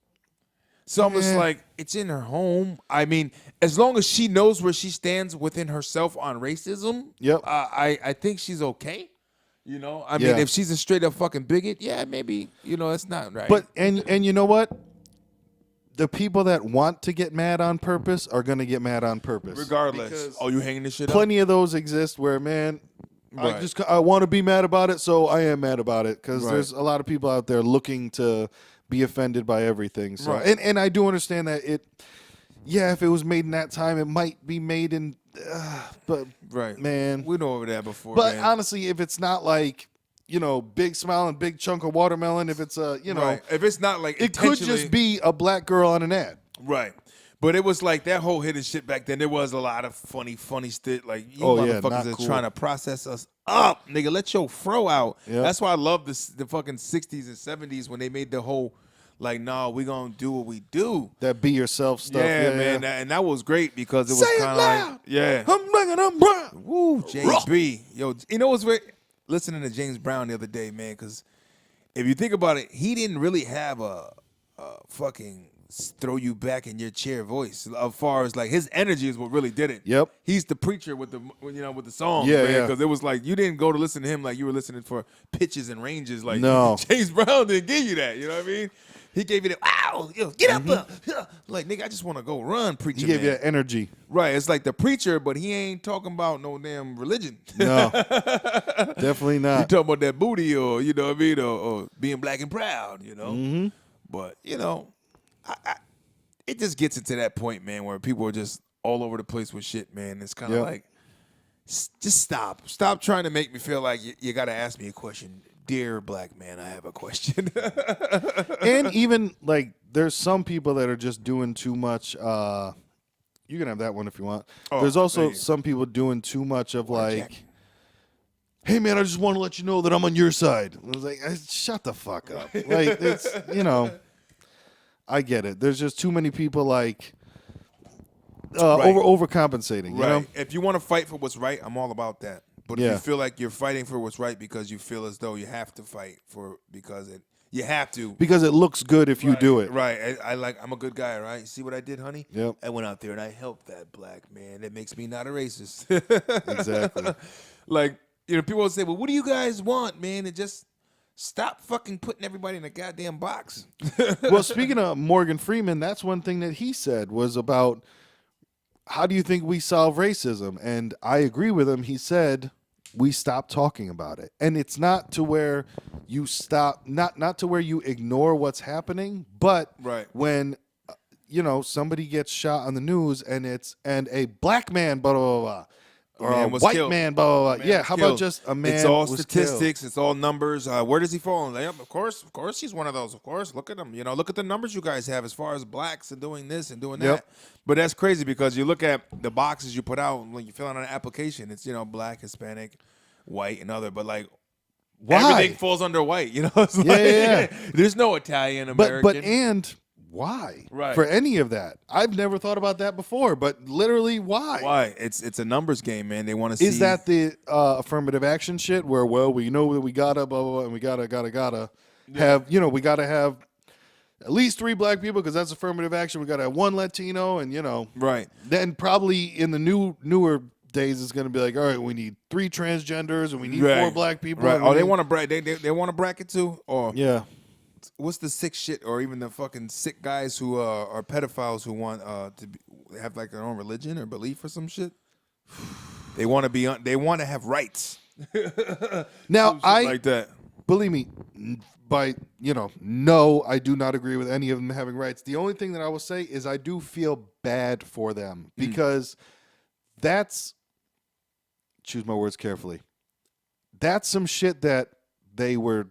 So I'm just like, it's in her home. I mean, as long as she knows where she stands within herself on racism, I think she's okay. You know, I mean, if she's a straight up fucking bigot, maybe, you know, it's not right. But and you know what? The people that want to get mad on purpose are going to get mad on purpose. Regardless. Because you hanging this shit up? Plenty of those exist where, man, I want to be mad about it, so I am mad about it. Because there's a lot of people out there looking to be offended by everything. So, and I do understand that if it was made in that time, it might be made in, but man. We know over that before, But honestly, if it's not like, you know, big smile and big chunk of watermelon, if it's if it's not like it could just be a black girl on an ad. Right. But it was like that whole hidden shit back then. There was a lot of funny shit. Like, you motherfuckers are trying to process us up. Nigga, let your fro out. Yep. That's why I love the fucking 60s and 70s when they made the whole, like, nah, we gonna do what we do. That be yourself stuff. Yeah, man. And that was great because it was kind of like, I'm like, and I'm brown. Woo, JB. Yo, you know what's weird? Listening to James Brown the other day, man, because if you think about it, he didn't really have a fucking throw you back in your chair voice. As far as like his energy is what really did it. Yep. He's the preacher with the with the songs, Yeah, man. yeah. Because it was like you didn't go to listen to him like you were listening for pitches and ranges. Like No. James Brown didn't give you that. You know what I mean? He gave you that. Wow, yo, get up, like nigga, I just want to go run, preacher. He gave you man. that energy. Right, it's like the preacher, but he ain't talking about no damn religion. No, definitely He not. talking about that booty or, you know what I mean, or being black and proud, you know. Mm-hmm. But, you know, it just gets into that point, man, where people are just all over the place with shit, man. It's kind of Yep. like, just stop. Stop trying to make me feel like you got to ask me a question. Dear black man, I have a question. And even like there's some people that are just doing too much. You can have that one if you want. Oh, There's also thank you. some people doing too much of like, Jack. hey man, I just want to let you know that I'm on your side. I was like, shut the fuck up. Like it's I get it. There's just too many people like Right. overcompensating. You know? Right. If you want to fight for what's right, I'm all about that. But if Yeah. you feel like you're fighting for what's right because you feel as though you have to fight for you have to. Because it looks good if you do it. Right. I'm a good guy, right? See what I did, honey? Yep. I went out there and I helped that black man. That makes me not a racist. Exactly. Like, people will say, well, what do you guys want, man? And just stop fucking putting everybody in a goddamn box. Well, speaking of Morgan Freeman, that's one thing that he said was about how do you think we solve racism? And I agree with him. He said we stop talking about it. And it's not to where you stop, not to where you ignore what's happening, but Right. when somebody gets shot on the news and a black man, blah, blah, blah, blah, or man a was white killed. man, blah, blah, blah. Man Yeah, was how about killed. just a man It's all was statistics. killed? It's all numbers. Where does he fall? Like, of course, he's one of those. Of course, look at him. Look at the numbers you guys have as far as blacks and doing this and doing Yep. that. But that's crazy because you look at the boxes you put out when you fill out an application. It's black, Hispanic, white, and other. But like Why? everything falls under white. It's like, yeah. There's no Italian American. But why? Right. For any of that? I've never thought about that before, but literally why? Why? It's a numbers game, man. They want to see. Is that the affirmative action shit where, well, we know that we gotta, blah, blah, blah, and we gotta have, we gotta have at least 3 black people because that's affirmative action. We gotta have 1 Latino and, right? Then probably in the newer days it's going to be like, all right, we need 3 transgenders and we need 4 black people. Right. and Oh, we they need- want to they want to bracket too, or Yeah. what's the sick shit, or even the fucking sick guys who are pedophiles who want have like their own religion or belief or some shit. They want to be on. They want to have rights. Now Some shit like that. believe me, no, I do not agree with any of them having rights. The only thing that I will say is I do feel bad for them because choose my words carefully. That's some shit that they were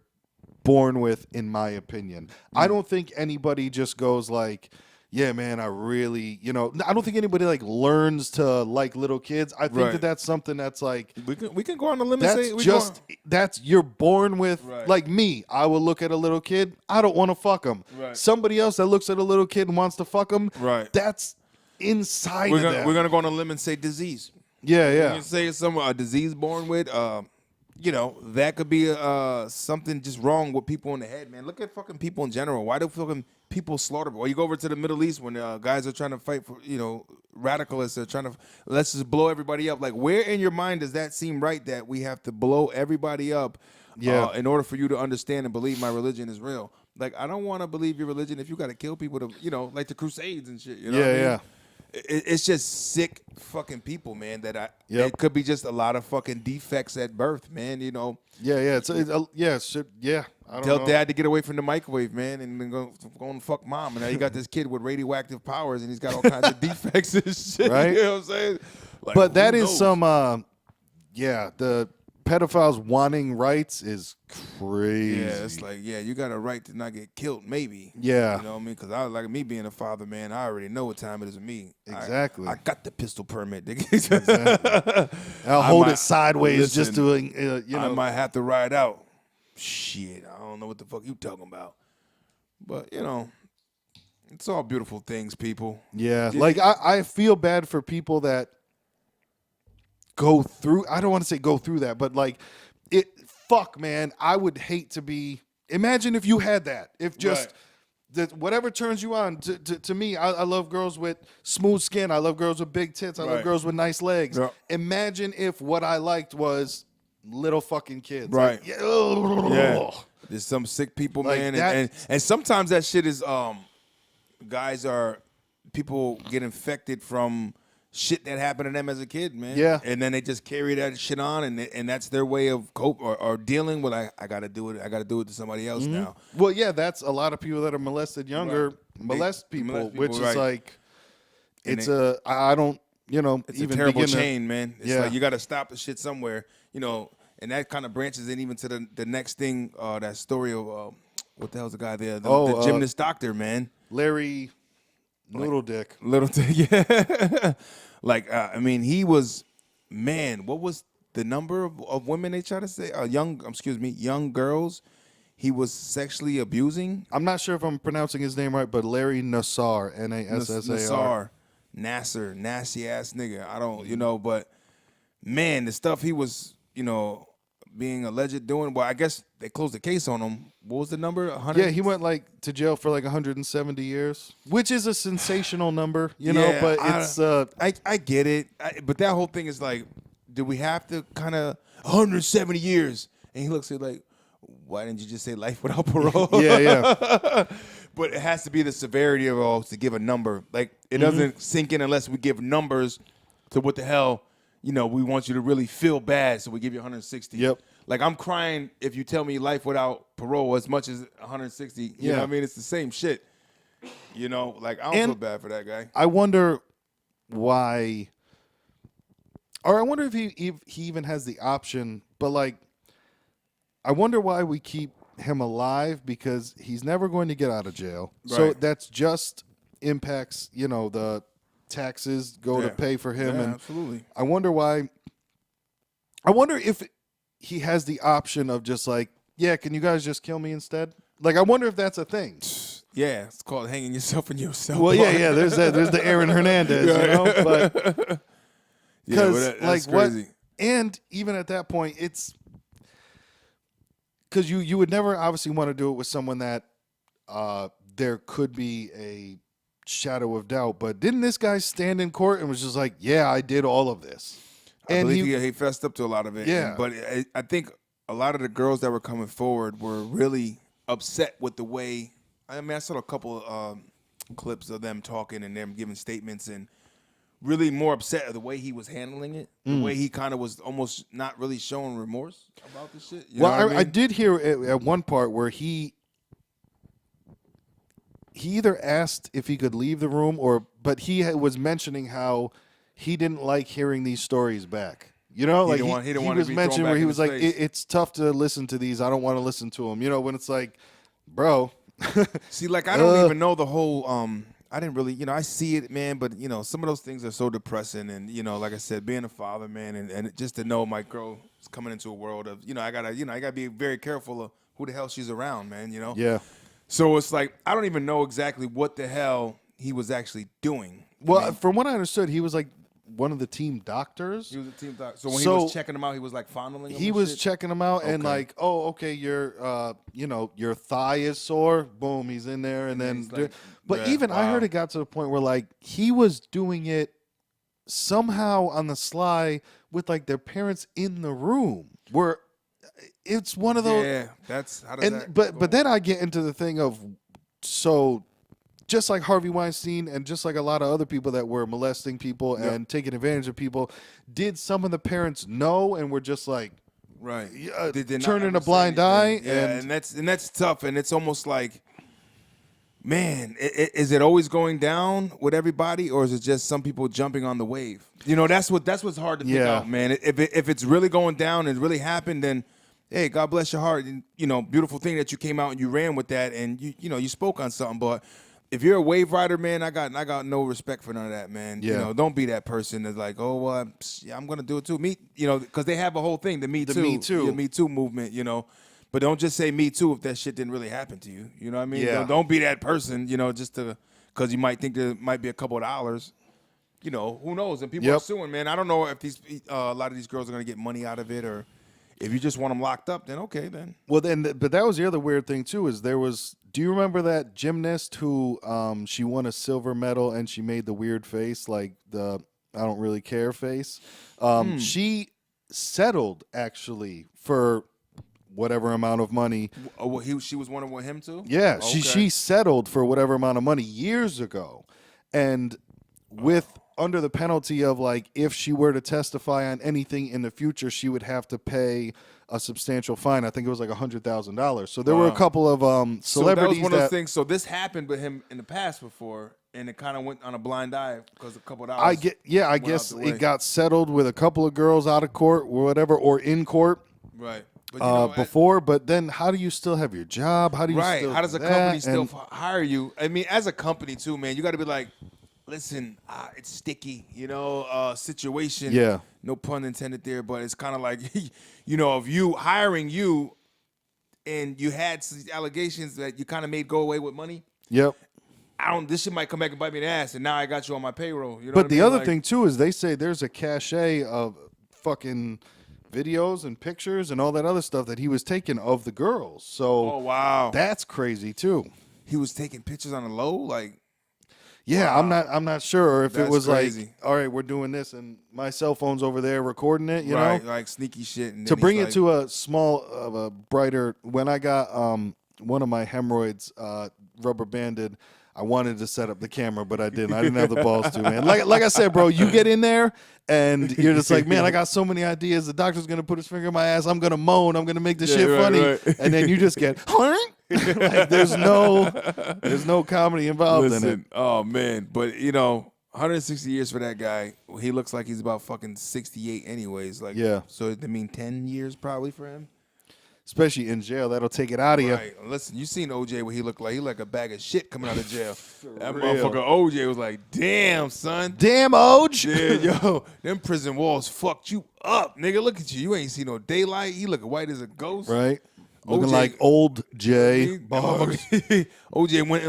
born with, in my opinion. I don't think anybody just goes like, yeah, man, I really, I don't think anybody like learns to like little kids. I think Right. that's something that's like, We can go on the limb and that's say you're born with. Right. Like me, I will look at a little kid, I don't want to fuck him. Right. Somebody else that looks at a little kid and wants to fuck him, Right. that's inside we're of gonna them. we're gonna go on a limb and say disease. Yeah, You yeah. can say it's a disease born with. That could be something just wrong with people in the head, man. Look at fucking people in general. Why do fucking people slaughter? Or you go over to the Middle East when guys are trying to fight for, radicalists are trying to, let's just blow everybody up. Like, where in your mind does that seem right that we have to blow everybody up Yeah. in order for you to understand and believe my religion is real? Like, I don't want to believe your religion if you got to kill people to, like the Crusades and shit. You know what I mean? Yeah. It's just sick fucking people, man. Yep. It could be just a lot of fucking defects at birth, man. Yeah, yeah. I don't Tell know. dad to get away from the microwave, man, and then go and fuck mom. And now you got this kid with radioactive powers, and he's got all kinds of defects and shit. Right? You know what I'm saying? Like, But that who is knows? the pedophiles wanting rights is crazy. Yeah, it's like, you got a right to not get killed, maybe. Yeah. You know what I mean? Because like me being a father, man, I already know what time it is with me. Exactly. I got the pistol permit. Nigga. I'll hold might- it sideways listen, just to, I might have to ride out. Shit, I don't know what the fuck you talking about. But, it's all beautiful things, people. Yeah, like I feel bad for people that go through. I don't want to say go through that, but like it. Fuck, man. I would hate to be. Imagine if you had that. If just. Whatever turns you on. To me, I love girls with smooth skin. I love girls with big tits. I love girls with nice legs. Yep. Imagine if what I liked was little fucking kids. Right. Like, yeah. There's some sick people, like man. And sometimes that shit is people get infected from shit that happened to them as a kid, man. Yeah. And then they just carry that shit on, and that's their way of cope or dealing with. I got to do it. I got to do it to somebody else now. Well, yeah, that's a lot of people that are molested younger molest people, which is like, it's I don't, it's even a terrible begin chain, man. It's like you got to stop the shit somewhere, and that kind of branches in even to the next thing. That story of what the hell's the guy there? The gymnast doctor, man. Larry Little Dick. Little Dick, yeah. He was, man, what was the number of women they try to say? Young girls he was sexually abusing? I'm not sure if I'm pronouncing his name right, but Larry Nassar, Nassar. Nasser, nasty ass nigga. I don't, but man, the stuff he was, being alleged doing, well, I guess they closed the case on him. What was the number? 100? Yeah, he went to jail for 170 years, which is a sensational number, but it's I get it. But that whole thing is like, do we have to kind of 170 years? And he looks at like, why didn't you just say life without parole? Yeah. But it has to be the severity of all to give a number. Like, it doesn't sink in unless we give numbers to what the hell, we want you to really feel bad, so we give you 160. Yep. Like, I'm crying if you tell me life without parole as much as 160. You know what I mean? It's the same shit. Like, I don't feel bad for that guy. I wonder why, or I wonder if he even has the option, but like, I wonder why we keep him alive, because he's never going to get out of jail. Right. So that's just impacts, the taxes go to pay for him. And absolutely. I wonder why. I wonder if he has the option of just like, can you guys just kill me instead? Like, I wonder if that's a thing. Yeah, it's called hanging yourself in yourself. Well, yeah. There's that. There's the Aaron Hernandez, but because that's crazy. What? And even at that point, it's because you would never obviously want to do it with someone that there could be a shadow of doubt. But didn't this guy stand in court and was just like, yeah, I did all of this? I believe he fessed up to a lot of it. Yeah. But I think a lot of the girls that were coming forward were really upset with the way. I saw a couple clips of them talking and them giving statements, and really more upset at the way he was handling it, the way he kind of was almost not really showing remorse about the shit. I did hear at one part where he either asked if he could leave the room, but he was mentioning how he didn't like hearing these stories back. He was mentioning where he was like, it's tough to listen to these. I don't want to listen to them. When it's like, bro. See, like, I don't even know the whole. I didn't really, I see it, man, but, some of those things are so depressing. And, like I said, being a father, man, and just to know my girl is coming into a world of, I gotta be very careful of who the hell she's around, man, Yeah. So it's like, I don't even know exactly what the hell he was actually doing. Well, from what I understood, he was like one of the team doctors. He was a team doctor. So when he was checking him out, he was like fondling him. He was checking him out and like, oh, okay, your thigh is sore. Boom, he's in there, and then. Like, but even I heard it got to the point where like he was doing it somehow on the sly with like their parents in the room. Where it's one of those. Yeah, that's how does that. But then I get into the thing of just like Harvey Weinstein and just like a lot of other people that were molesting people and taking advantage of people, did some of the parents know and were just like, right, turning a blind eye? Yeah, and that's tough. And it's almost like, man, is it always going down with everybody, or is it just some people jumping on the wave? That's what's hard to figure out, man. If it's really going down and it really happened, then hey, God bless your heart. And, beautiful thing that you came out and you ran with that, and you spoke on something, but. If you're a wave rider, man, I got no respect for none of that, man. Yeah. Don't be that person that's like, oh, well, I'm gonna do it too. Because they have a whole thing, the Me Too movement, But don't just say Me Too if that shit didn't really happen to you. You know what I mean? Yeah. Don't be that person, just because you might think there might be a couple of dollars. you know, who knows? And people are suing, man. I don't know if these a lot of these girls are gonna get money out of it, or if you just want them locked up, then okay, then. Well, then, but that was the other weird thing too. Is there was? Do you remember that gymnast who she won a silver medal and she made the weird face, like the I don't really care face? She settled actually for whatever amount of money. Oh, well, she was one with him too. Yeah, Okay. she settled for whatever amount of money years ago, and with under the penalty of like if she were to testify on anything in the future, she would have to pay a substantial fine. I think it was like $100,000. So there were a couple of celebrities So that was one of those things. So this happened with him in the past before, and it kind of went on a blind eye because a couple of dollars. I guess it got settled with a couple of girls out of court or whatever, or in court. Right. But before, but then how do you still have your job? How do you still how does a do company that? still hire you? I mean, as a company too, man, you got to be like, listen, it's sticky, you know, situation. Yeah. No pun intended there, but it's kind of like, you know, if you hiring you and you had some allegations that you kind of made go away with money. Yep. This shit might come back and bite me in the ass, and now I got you on my payroll. You know But what the I mean? other Like, thing too is they say there's a cachet of fucking videos and pictures and all that other stuff that he was taking of the girls. So oh wow, that's crazy too. he was taking pictures on the low, like. Yeah, Wow. I'm not sure if That's it was crazy. like, all right, we're doing this and my cell phone's over there recording it, you right, know? like sneaky shit. And To then bring he's it to a small of a brighter, when I got one of my hemorrhoids rubber banded, I wanted to set up the camera, but I didn't. I didn't have the balls to, man. Like I said, bro, you get in there and you're just like, man, I got so many ideas. The doctor's gonna put his finger in my ass. I'm gonna moan. I'm gonna make the shit right, funny, right. and then you just get like there's no comedy involved in it. Listen, oh man, but you know, 160 years for that guy. He looks like he's about fucking 68, anyways. Like, Yeah. So I mean, 10 years probably for him. Especially in jail, that'll take it out of you. Right. Listen, you seen OJ what he looked like? He like a bag of shit coming out of jail. That real. motherfucker OJ was like, damn, son. Damn, Oj. Yeah, yo, them prison walls fucked you up, nigga. Look at you. You ain't seen no daylight. He looking white as a ghost. Right? Looking OJ like old Jay. OJ went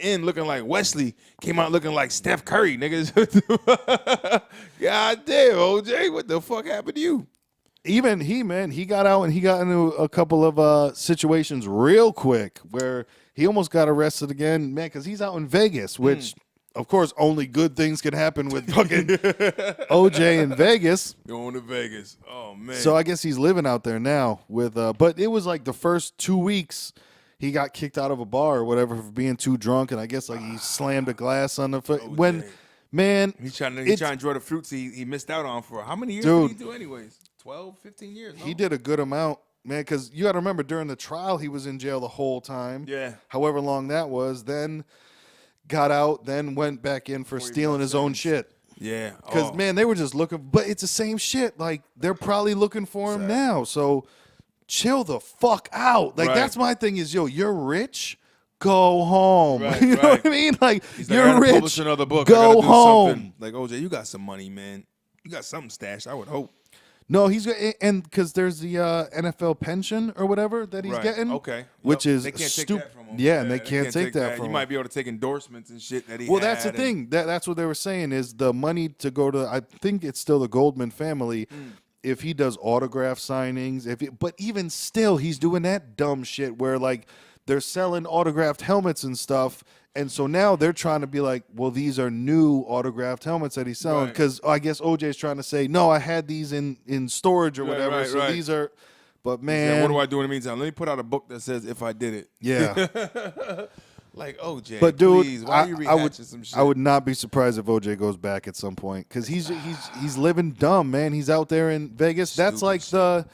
in looking like Wesley, came out looking like Steph Curry, nigga. God damn, OJ, what the fuck happened to you? Even he got out and he got into a couple of situations real quick where he almost got arrested again, man, because he's out in Vegas, which, of course, only good things can happen with fucking OJ in Vegas. Going to Vegas. Oh, man. So I guess he's living out there now with, but it was like the first 2 weeks he got kicked out of a bar or whatever for being too drunk, and I guess like he slammed a glass on the foot. When, man, He's trying to draw the fruits he missed out on for how many years Dude. did he do anyways? 12, 15 years? No? he did a good amount, man, because you got to remember during the trial he was in jail the whole time. Yeah. However long that was, then got out, then went back in for stealing his own shit. Yeah. Because, man, they were just looking, but it's the same shit. Like, they're probably looking for him now. So chill the fuck out. Like, Right. that's my thing is, yo, you're rich, go home. Right, You know right. what I mean? Like, He's like, I you're gotta rich, publish another book. I go gotta do home. something. Like, OJ, you got some money, man. You got something stashed, I would hope. No, he's and because there's the NFL pension or whatever that he's Right. getting, Okay. which Yep. is They can't take stupid. that from him. Yeah, and they can't take that from You him. might be able to take endorsements and shit that he Well, had. that's the thing. That's what they were saying is the money to go to. I think it's still the Goldman family. If he does autograph signings, but even still, he's doing that dumb shit where like they're selling autographed helmets and stuff, and so now they're trying to be like, well, these are new autographed helmets that he's selling Right. because I guess OJ's trying to say, no, I had these in storage or whatever, right, so right. these are. But Yeah, man, what do I do in the meantime? Let me put out a book that says if I did it. yeah. Like, OJ, But dude, please, why are you rehashing some shit? I would not be surprised if OJ goes back at some point because he's living dumb, man. He's out there in Vegas. That's Stupid like the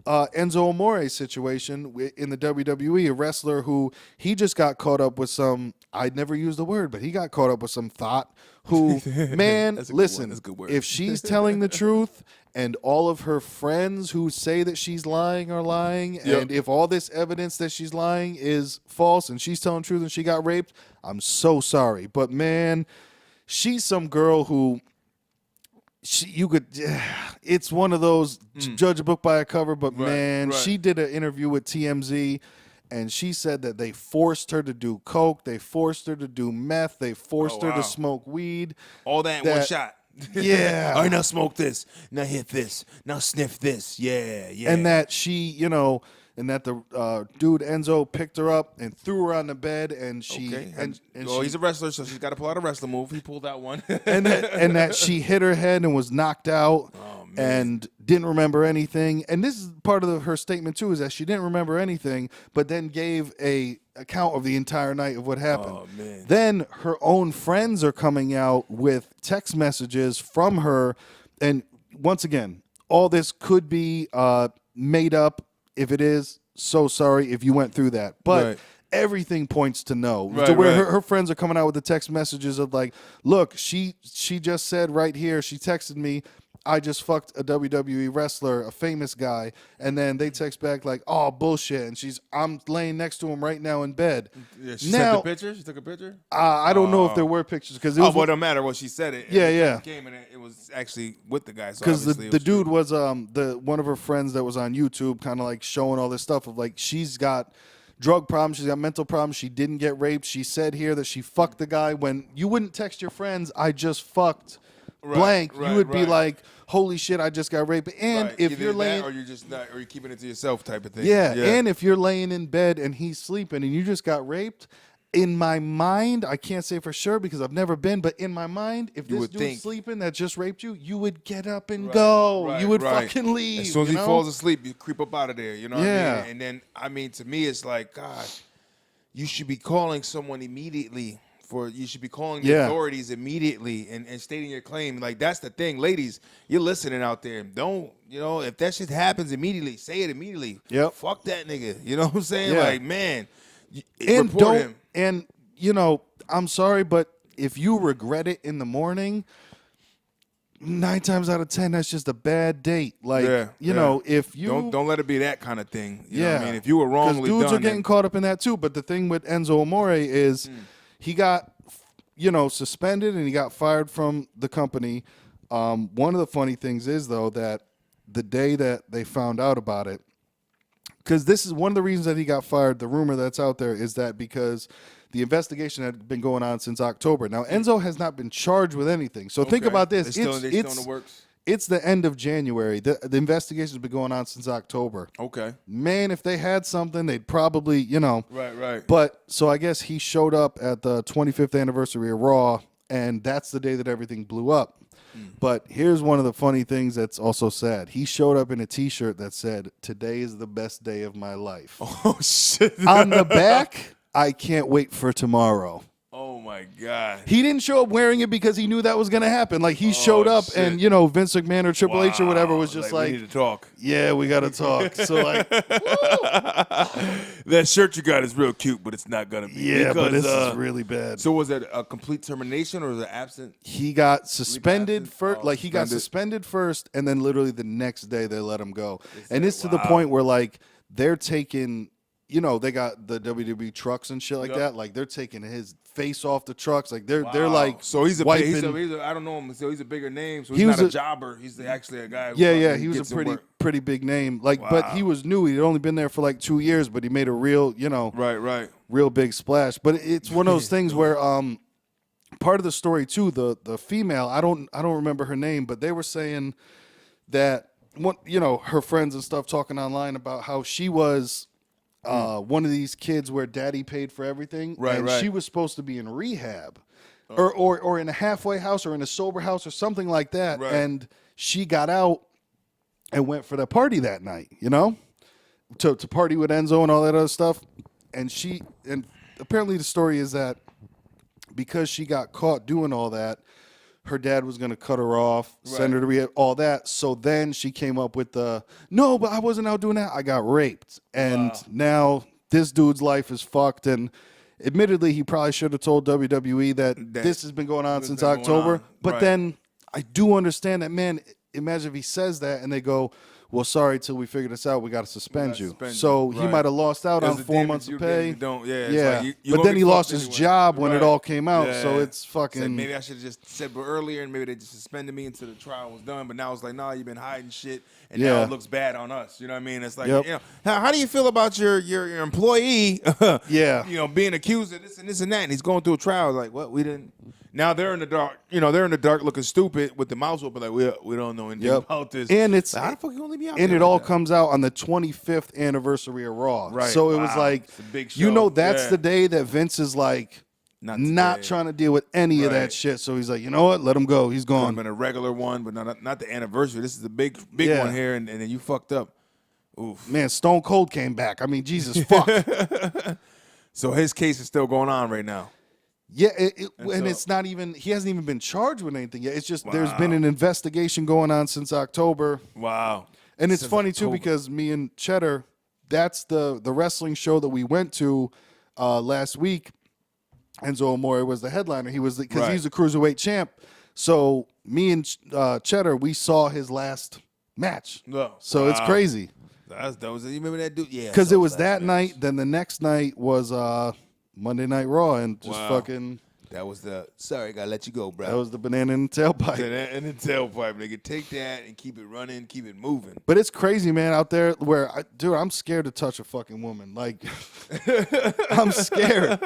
Enzo Amore situation in the WWE, a wrestler who he just got caught up with some. I'd never use the word, but he got caught up with some thought. Who, man, That's a good one. listen, That's a good word. if she's telling the truth and all of her friends who say that she's lying are lying, Yep. and if all this evidence that she's lying is false and she's telling the truth and she got raped, I'm so sorry. But man, she's some girl who it's one of those judge a book by a cover, but man, right. she did an interview with TMZ and she said that they forced her to do coke, they forced her to do meth, they forced her to smoke weed. All that in one shot. Yeah. All right, now smoke this. Now hit this. Now sniff this. Yeah, yeah. And that she, and that the dude Enzo picked her up and threw her on the bed, and she and he's a wrestler, so she's got to pull out a wrestler move. He pulled out one. and that she hit her head and was knocked out and didn't remember anything. And this is part of her statement too, is that she didn't remember anything, but then gave a account of the entire night of what happened. Oh, man. Then her own friends are coming out with text messages from her, and once again, all this could be made up. If it is, so sorry if you went through that. But everything points to no. To where her friends are coming out with the text messages of like, look, she just said right here, she texted me, I just fucked a WWE wrestler, a famous guy, and then they text back like, oh, bullshit, and I'm laying next to him right now in bed. Yeah, she sent the picture? She took a picture? I don't know if there were pictures. Cause it was, well, it don't matter what she said. It came and it was actually with the guy. Because the dude was one of her friends that was on YouTube kind of like showing all this stuff of like, she's got drug problems, she's got mental problems, she didn't get raped. She said here that she fucked the guy. When you wouldn't text your friends, I just fucked blank, you would be like, holy shit, I just got raped. And if either you're laying, or you're just not, or you're keeping it to yourself, type of thing. Yeah, and if you're laying in bed and he's sleeping and you just got raped, in my mind, I can't say for sure because I've never been, but in my mind, if this dude's sleeping that just raped you, you would get up and go. You would fucking leave. As soon as he falls asleep, you creep up out of there. You know what Yeah. I mean? And then, I mean, to me, it's like, God, you should be calling someone immediately. You should be calling the authorities immediately and stating your claim. Like, that's the thing. Ladies, you're listening out there. Don't, if that shit happens immediately, say it immediately. Yep. Fuck that nigga. You know what I'm saying? Yeah. Like, man, and report don't, him. and, I'm sorry, but if you regret it in the morning, 9 times out of 10, that's just a bad date. Like, if you don't let it be that kind of thing. You know what I mean? If you were wrongly done, because dudes are getting caught up in that too. But the thing with Enzo Amore is he got, suspended and he got fired from the company. One of the funny things is though that the day that they found out about it, because this is one of the reasons that he got fired. The rumor that's out there is that because the investigation had been going on since October. Now, Enzo has not been charged with anything. So think about this. They're still in the works. It's the end of January. The investigation has been going on since October. Okay. Man, if they had something, they'd probably, Right. But so I guess he showed up at the 25th anniversary of Raw, and that's the day that everything blew up. But here's one of the funny things that's also sad. He showed up in a T-shirt that said, "Today is the best day of my life." Oh, shit. On the back, "I can't wait for tomorrow." Oh, my God. He didn't show up wearing it because he knew that was going to happen. Like, he showed up and, Vince McMahon or Triple H or whatever was just like, we need to talk. Yeah, we got to talk. So, like, that shirt you got is real cute, but it's not going to be. Yeah, but this is really bad. So was it a complete termination or was it absent? He got suspended first. Like, he got suspended first, and then literally the next day they let him go. And it's to the point where, like, they're taking, they got the WWE trucks and shit like that. Like, they're taking his face off the trucks. Like, they're like, so he's a I don't know him. So he's a bigger name. So he's not a jobber. He's actually a guy. He was a pretty big name. Like, but he was new. He'd only been there for like 2 years, but he made a real, real big splash. But it's one of those things where part of the story too, the female, I don't remember her name, but they were saying that her friends and stuff talking online about how she was one of these kids where daddy paid for everything. And she was supposed to be in rehab or in a halfway house or in a sober house or something like that. Right. And she got out and went for the party that night, to party with Enzo and all that other stuff. And apparently the story is that because she got caught doing all that, her dad was going to cut her off, send her to rehab, all that. So then she came up with no, but I wasn't out doing that. I got raped. And now this dude's life is fucked. And admittedly, he probably should have told WWE that this has been going on since October. But then I do understand that, man, imagine if he says that and they go, well, sorry, till we figure this out, we got to suspend you. suspend you. So he Right. might have lost out There's on the 4 damage months you of get if pay. you don't. Yeah, it's Yeah. like you But gonna then get he lost fucked his anyway. job when it Right. all came out. Yeah. So it's It's fucking. like, maybe I should have just said earlier, and maybe they just suspended me until the trial was done. But now it's like, nah, you've been hiding shit, and now Yeah. it looks bad on us. You know what I mean? It's like, Yep. you know, how do you feel about your employee? Yeah. You know, being accused of this and that, and he's going through a trial. Like, what? We didn't. Now they're in the dark. You know, they're in the dark, looking stupid with the mouth open. Like, we don't know anything Yep. about this. And it's like, how the fuck you gonna leave me out and there it like all that? comes out on the 25th anniversary of Raw. Right. So it was Wow. like, It's a big you show. know, that's Yeah. the day that Vince is like Not not today. trying to deal with any of that Right. shit. So he's like, you know what? Let him go. He's Could have gone. been a regular one, but not the anniversary. This is the big Yeah. one here, and then you fucked up. Oof. Man, Stone Cold came back. I mean, Jesus fuck. So his case is still going on right now. Yeah, And and so- it's not even, he hasn't even been charged with anything yet. It's just there's Wow. been an investigation going on since October. Wow. And it's Since funny too October. because me and Cheddar, that's the wrestling show that we went to last week. Enzo Amore was the headliner. He was because Right. he's a cruiserweight champ. So me and Cheddar, we saw his last match. No. So it's Wow. crazy That was you remember that dude? Yeah. because so it was last that match. night. Then the next night was Monday Night Raw, and just Wow. fucking That was the sorry, gotta let you go, bro. that was the banana in the tailpipe. And the tailpipe, nigga. Take that and keep it running, keep it moving. But it's crazy, man, out there where, dude, I'm scared to touch a fucking woman. Like, I'm scared.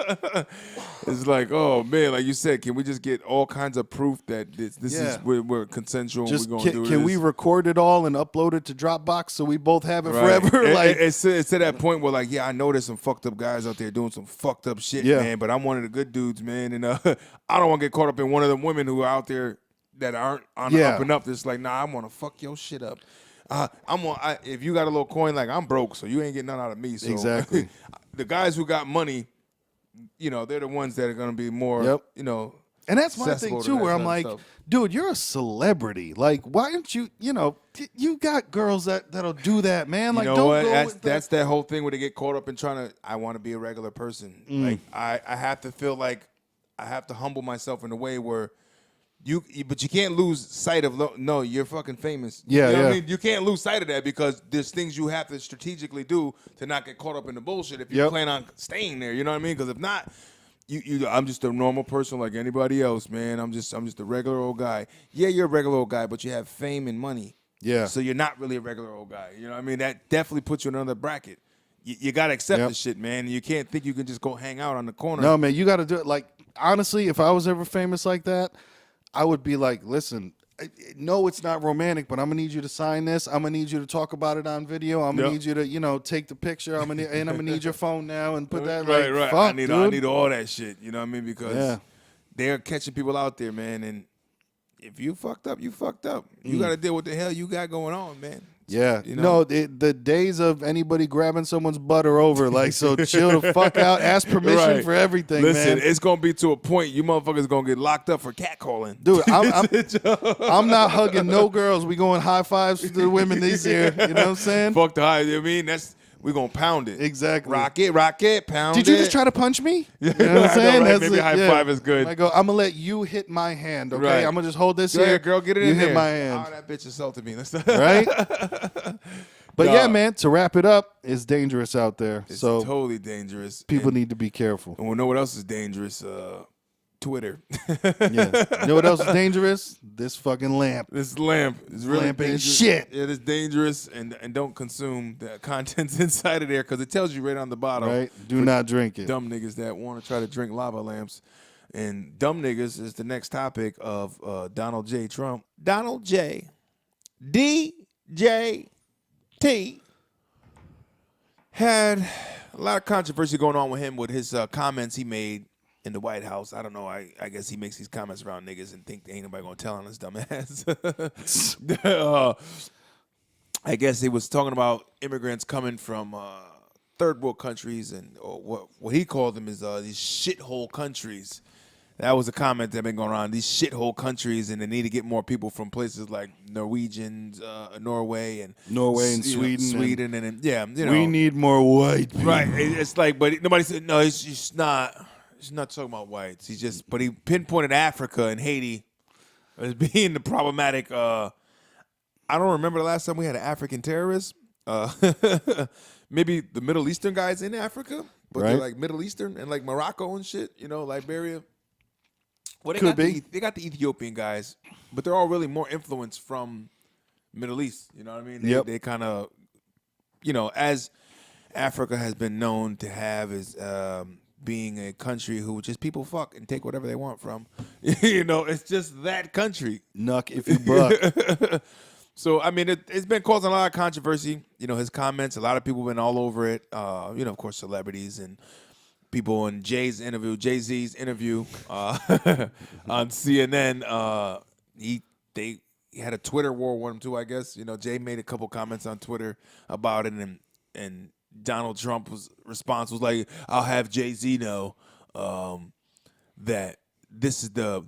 It's like, oh man, like you said, can we just get all kinds of proof that this Yeah. is we're consensual? Just we're gonna do can this? we record it all and upload it to Dropbox so we both have it Right. forever? Like, it's to that point where, like, yeah, I know there's some fucked up guys out there doing some fucked up shit, Yeah. man. But I'm one of the good dudes, man, and I don't want to get caught up in one of them women who are out there that aren't on the Yeah. up and up. That's like, nah, I'm gonna fuck your shit up. If you got a little coin, like I'm broke, so you ain't getting none out of me. So Exactly. the guys who got money, you know, they're the ones that are gonna be more, Yep. you know. and that's my accessible thing to too, that where I'm kind of like, stuff. dude, you're a celebrity. Like, why aren't you? You know, you got girls that'll do that, man. Like, You know don't what? go That's with that's that whole thing where they get caught up in trying to. I want to be a regular person. Mm. Like I have to feel like I have to humble myself in a way where but you can't lose sight of. No, you're fucking famous. Yeah, you know what I yeah. mean? You can't lose sight of that because there's things you have to strategically do to not get caught up in the bullshit if you Yep. plan on staying there. You know what I mean? Because if not. I'm just a normal person like anybody else, man. I'm just a regular old guy. Yeah, you're a regular old guy, but you have fame and money. Yeah. So you're not really a regular old guy. You know what I mean? That definitely puts you in another bracket. You got to accept Yep. the shit, man. You can't think you can just go hang out on the corner. No, man, you got to do it. Like, honestly, if I was ever famous like that, I would be like, listen, no, it's not romantic, but I'm gonna need you to sign this. I'm gonna need you to talk about it on video. I'm gonna Yep. need you to, take the picture. I'm gonna need your phone now and put that. right, like, right. Fuck, I dude. need all that shit. You know what I mean? Because Yeah. they're catching people out there, man. And if you fucked up, you fucked up. You got to deal with the hell you got going on, man. Yeah, You know? no, the days of anybody grabbing someone's butt are over. Like, so chill the fuck out. Ask permission Right. for everything, Listen, man. it's gonna be to a point you motherfuckers gonna get locked up for catcalling. Dude, I'm not hugging no girls. We going high fives to the women this year. You know what I'm saying? Fuck the high. I mean, we're gonna pound it. Exactly. Rock it, pound it. Did you just try to punch me? You know what I know, I'm saying? right? Maybe high five is good. I go, I'm gonna let you hit my hand, okay? Right. I'm gonna just hold this Go here. ahead, girl, get it you in hit there. my hand, Oh, that bitch assaulted me. right? But Nah. yeah, man. To wrap it up, it's dangerous out there. It's so totally dangerous. people and, need to be careful. And we know what else is dangerous? Twitter. Yeah. You know what else is dangerous? This fucking lamp. This lamp is really Lamp ain't dangerous. shit. It is dangerous, and don't consume the contents inside of there because it tells you right on the bottom. Right? Do not drink it. Dumb niggas that want to try to drink lava lamps. And dumb niggas is the next topic of Donald J. Trump. Donald J. DJT had a lot of controversy going on with him with his comments he made in the White House. I don't know. I guess he makes these comments around niggas and think ain't nobody gonna tell on his dumb ass. I guess he was talking about immigrants coming from third world countries and or what he called them is these shithole countries. That was a comment that been going around. These shithole countries, and they need to get more people from places like Norway and Sweden, and yeah, you know, We need more white people. right. It's like, but nobody said no. He's not talking about whites. But he pinpointed Africa and Haiti as being the problematic I don't remember the last time we had an African terrorist. Maybe the Middle Eastern guys in Africa, but they're Right. like Middle Eastern and like Morocco and shit. Liberia. Well, Could be. They got the Ethiopian guys, but they're all really more influenced from Middle East. You know what I mean? Yep. They kind of, as Africa has been known to have is being a country who just people fuck and take whatever they want from. It's just that country. Nuck if you buck. So, I mean, it's been causing a lot of controversy. His comments, a lot of people have been all over it. Of course, celebrities and people in Jay-Z's interview on CNN. They had a Twitter war with him too, I guess. Jay made a couple comments on Twitter about it, and Donald Trump's response was like, "I'll have Jay-Z know that this is the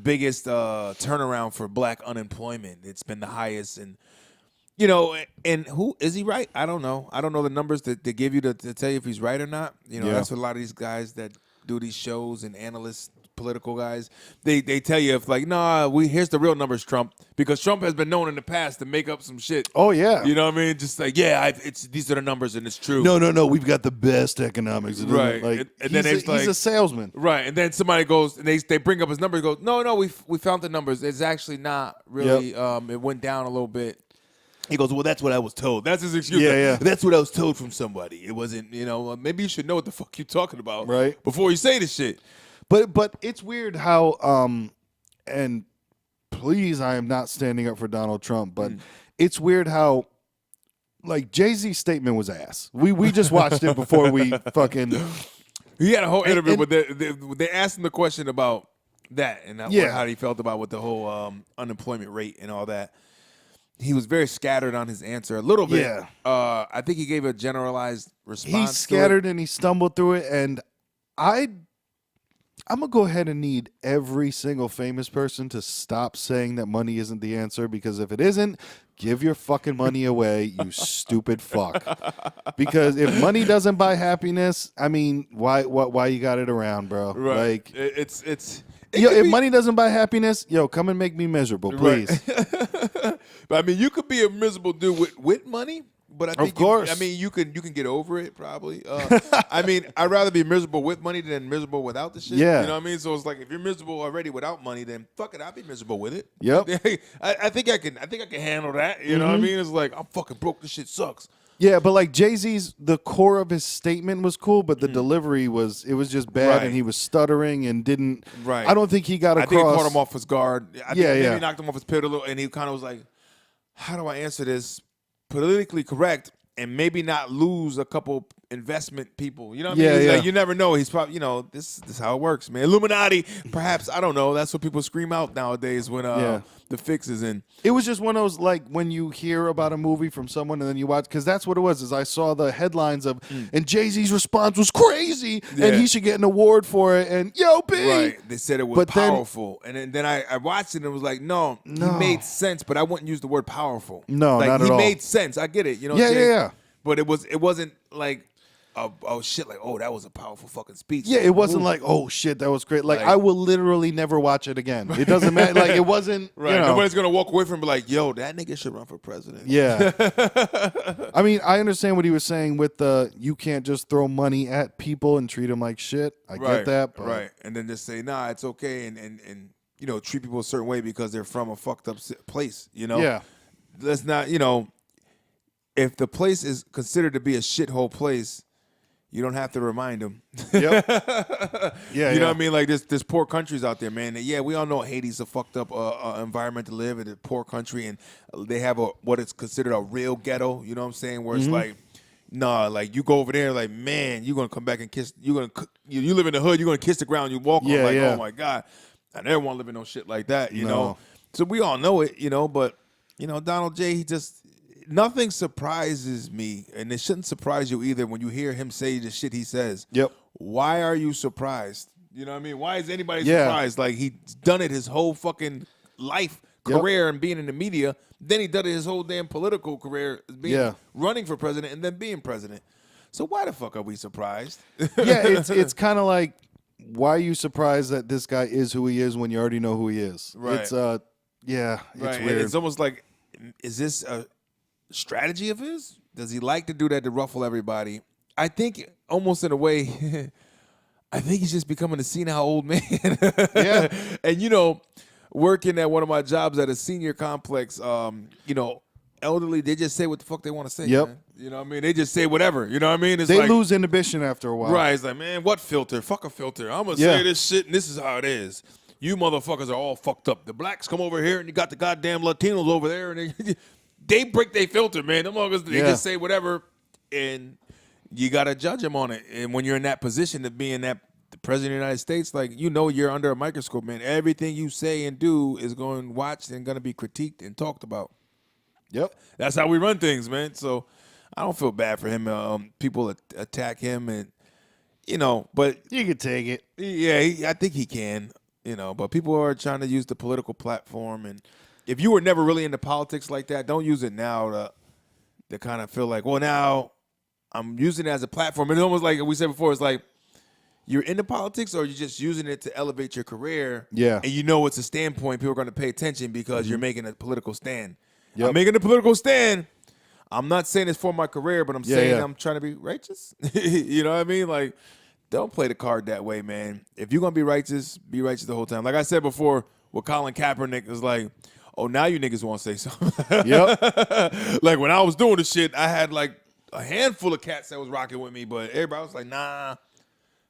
biggest turnaround for black unemployment. It's been the highest, and who is he right? I don't know. I don't know the numbers that they give you to tell you if he's right or not. That's what a lot of these guys that do these shows and analysts, political guys, they tell you if here's the real numbers, Trump, because Trump has been known in the past to make up some shit. Oh yeah. You know what I mean? Just like these are the numbers and it's true. No. We've got the best economics. Right. And then he's a salesman. Right. And then somebody goes and they bring up his numbers. Goes, no, we found the numbers. It's actually not really. Yep. It went down a little bit. He goes, well, that's what I was told. That's his excuse. Yeah. That's what I was told from somebody. It wasn't. Maybe you should know what the fuck you're talking about, right, before you say this shit. But it's weird how and please, I am not standing up for Donald Trump, but it's weird how Jay-Z's statement was ass. We just watched it before we fucking. He had a whole interview, but they asked him the question about that and how he felt about with the whole unemployment rate and all that. He was very scattered on his answer a little bit. Yeah. I think he gave a generalized response. He scattered and he stumbled through it, and I'm going to go ahead and need every single famous person to stop saying that money isn't the answer, because if it isn't, give your fucking money away, you stupid fuck. Because if money doesn't buy happiness, I mean, why you got it around, bro? Right. If money doesn't buy happiness, come and make me miserable, please. Right. But I mean, you could be a miserable dude with money. But I think, of course, you can get over it probably. I mean, I'd rather be miserable with money than miserable without the shit. Yeah. You know what I mean? So it's like if you're miserable already without money, then fuck it, I'll be miserable with it. Yep. I think I can handle that. You know what I mean? It's like I'm fucking broke. This shit sucks. Yeah, but Jay-Z's, the core of his statement was cool, but the delivery was just bad, Right. and he was stuttering and didn't. Right. I don't think he got across. I think he caught him off his guard. I think maybe yeah. he knocked him off his pedal, and he kind of was like, "How do I answer this politically correct and maybe not lose a couple investment people?" You know what I mean? He's like, you never know. He's probably, this is how it works, man. Illuminati, perhaps. I don't know. That's what people scream out nowadays when the fix is in. It was just one of those, when you hear about a movie from someone and then you watch, because that's what it was, is I saw the headlines of, and Jay-Z's response was crazy, and he should get an award for it, and yo, B! Right. They said it was powerful. And then I watched it and it was like, no, he made sense, but I wouldn't use the word powerful. No, not at all. He made sense. I get it. Yeah. But it wasn't like, oh shit, that was a powerful fucking speech. Yeah, it wasn't like, oh shit, that was great. I will literally never watch it again. It doesn't matter. It wasn't. Right. Nobody's gonna walk away from and be like, yo, that nigga should run for president. Yeah. I mean, I understand what he was saying with you can't just throw money at people and treat them like shit. I get that. But. Right. And then just say, nah, it's okay, and treat people a certain way because they're from a fucked up place. Yeah. Let's not. If the place is considered to be a shithole place, you don't have to remind them. Yep. Yeah. You know what I mean? There's poor countries out there, man. Yeah, we all know Haiti's a fucked up environment to live in, a poor country, and they have what is considered a real ghetto. You know what I'm saying? Where it's you go over there, man, you're gonna come back and kiss. You live in the hood, you're gonna kiss the ground. You walk on oh my god, I never want to live in no shit like that. You know. So we all know it, But Donald J. He just. Nothing surprises me, and it shouldn't surprise you either when you hear him say the shit he says. Yep. Why are you surprised? You know what I mean? Why is anybody surprised? He's done it his whole fucking life, career, and being in the media. Then he done it his whole damn political career, running for president and then being president. So why the fuck are we surprised? It's kind of like, why are you surprised that this guy is who he is when you already know who he is? Right. It's Yeah, it's right? weird. And it's almost like, is this a strategy of his? Does he like to do that to ruffle everybody? I think almost in a way, I think he's just becoming a senile old man. Yeah. And working at one of my jobs at a senior complex, elderly, they just say what the fuck they want to say. Yep. Man. You know what I mean? They just say whatever. You know what I mean? It's They like, lose inhibition after a while. right. It's like, man, what filter? Fuck a filter. I'm going to say this shit, and this is how it is. You motherfuckers are all fucked up. The blacks come over here, and you got the goddamn Latinos over there, and they break their filter, man. Them motherfuckers, they just say whatever, and you got to judge them on it. And when you're in that position of being the president of the United States, like, you're under a microscope, man. Everything you say and do is going watched and going to be critiqued and talked about. Yep. That's how we run things, man. So I don't feel bad for him. People attack him, and but You can take it. yeah, I think he can. But people are trying to use the political platform, and if you were never really into politics like that, don't use it now to kind of feel like, well, now I'm using it as a platform. It's almost like we said before. It's like you're into politics, or you're just using it to elevate your career. Yeah. And it's a standpoint. People are going to pay attention because you're making a political stand. Yep. I'm making a political stand. I'm not saying it's for my career, but I'm saying yeah. I'm trying to be righteous. You know what I mean? Like, don't play the card that way, man. If you're going to be righteous the whole time. Like I said before, with Colin Kaepernick, is like, oh, now you niggas want to say something. Yep. Like, when I was doing this shit, I had, like, a handful of cats that was rocking with me, but everybody was like, nah.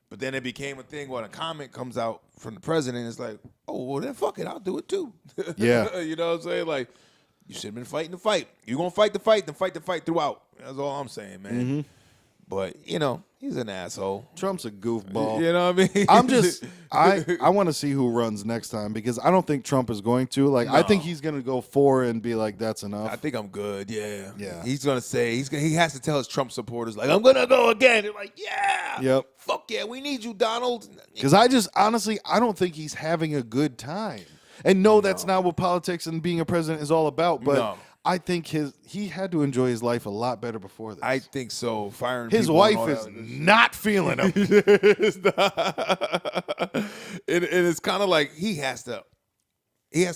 But then it became a thing when a comment comes out from the president. It's like, oh, well, then fuck it. I'll do it, too. Yeah. You know what I'm saying? Like, you should have been fighting the fight. You're going to fight the fight, then fight the fight throughout. That's all I'm saying, man. Mm-hmm. But, he's an asshole. Trump's a goofball. You know what I mean? I'm just I want to see who runs next time because I don't think Trump is going to. Like, I think he's going to go for and be like, that's enough. I think I'm good, yeah. Yeah. He's going to say, he has to tell his Trump supporters, like, I'm going to go again. They're like, yeah. Yep. Fuck yeah, we need you, Donald. Because honestly, I don't think he's having a good time. And no, that's not what politics and being a president is all about. But No. I think he had to enjoy his life a lot better before this. I think so. Firing his people and wife all is that. not feeling him. It's not. And it's kind of like he has to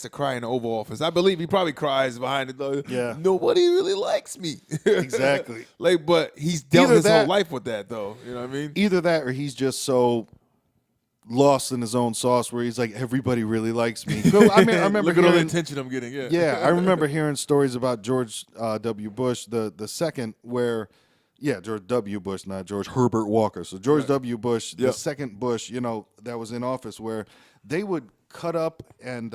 cry in the Oval Office. I believe he probably cries behind it though. Yeah. Nobody really likes me. Exactly. Like, but he's dealt Either his whole that- life with that though. You know what I mean? Either that or he's just so lost in his own sauce where he's like, everybody really likes me. I remember Look at all the hearing, attention I'm getting. Yeah. yeah, I remember hearing stories about George W. Bush, the second, where, George W. Bush, not George Herbert Walker. So George W. Bush, the second Bush, that was in office, where they would cut up and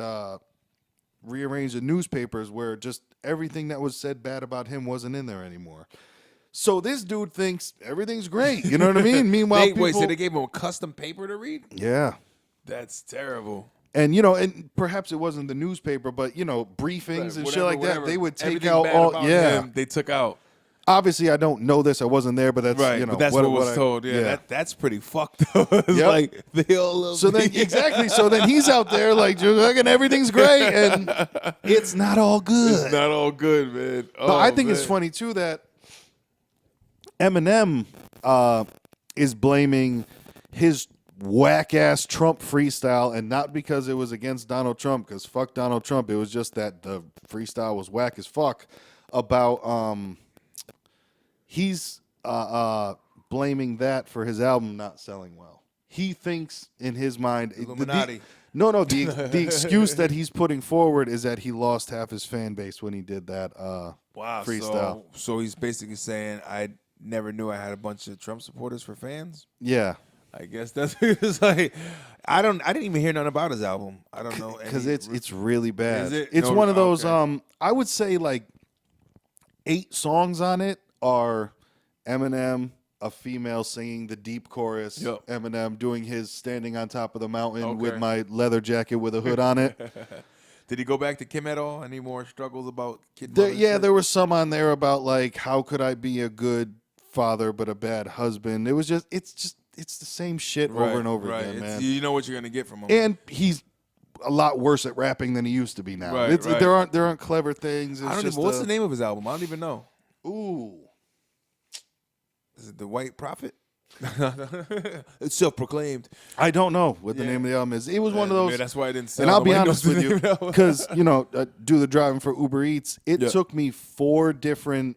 rearrange the newspapers where just everything that was said bad about him wasn't in there anymore. So this dude thinks everything's great. You know what I mean? Meanwhile, Wait, so they gave him a custom paper to read? yeah. That's terrible. And, and perhaps it wasn't the newspaper, but, briefings and shit like that, they would take Everything out bad all, about yeah. him, they took out. Obviously, I don't know this. I wasn't there, but that's, But that's what was told. Yeah, that's pretty fucked up. It's like, they all love So me. then, exactly. So then he's out there like, fucking everything's great, and it's not all good. It's not all good, man. But I think it's funny, too, that Eminem is blaming his whack-ass Trump freestyle, and not because it was against Donald Trump, because fuck Donald Trump. It was just that the freestyle was whack as fuck, about he's blaming that for his album not selling well. He thinks in his mind Illuminati. The excuse that he's putting forward is that he lost half his fan base when he did that freestyle. So he's basically saying, I never knew I had a bunch of Trump supporters for fans. Yeah. I guess that's it's like. I didn't even hear nothing about his album. I don't know Because it's really bad. Is it? It's No, one of those. okay. I would say like 8 songs on it are Eminem, a female singing the deep chorus. Yep. Eminem doing his standing on top of the mountain with Okay. my leather jacket with a hood on it. Did he go back to Kim at all? Any more struggles about kid? There was some on there about like how could I be a good father but a bad husband. It's the same shit over and over again, man. You know what you're gonna get from him. And he's a lot worse at rapping than he used to be now. Right, right. There aren't clever things. It's I don't just even. What's the name of his album? I don't even know. Ooh. Is it The White Prophet? It's self-proclaimed. I don't know what the name of the album is. It was one of those. Maybe that's why I didn't sell. And I'll be Nobody honest knows with the you, name of the album. because do the driving for Uber Eats. It took me 4 different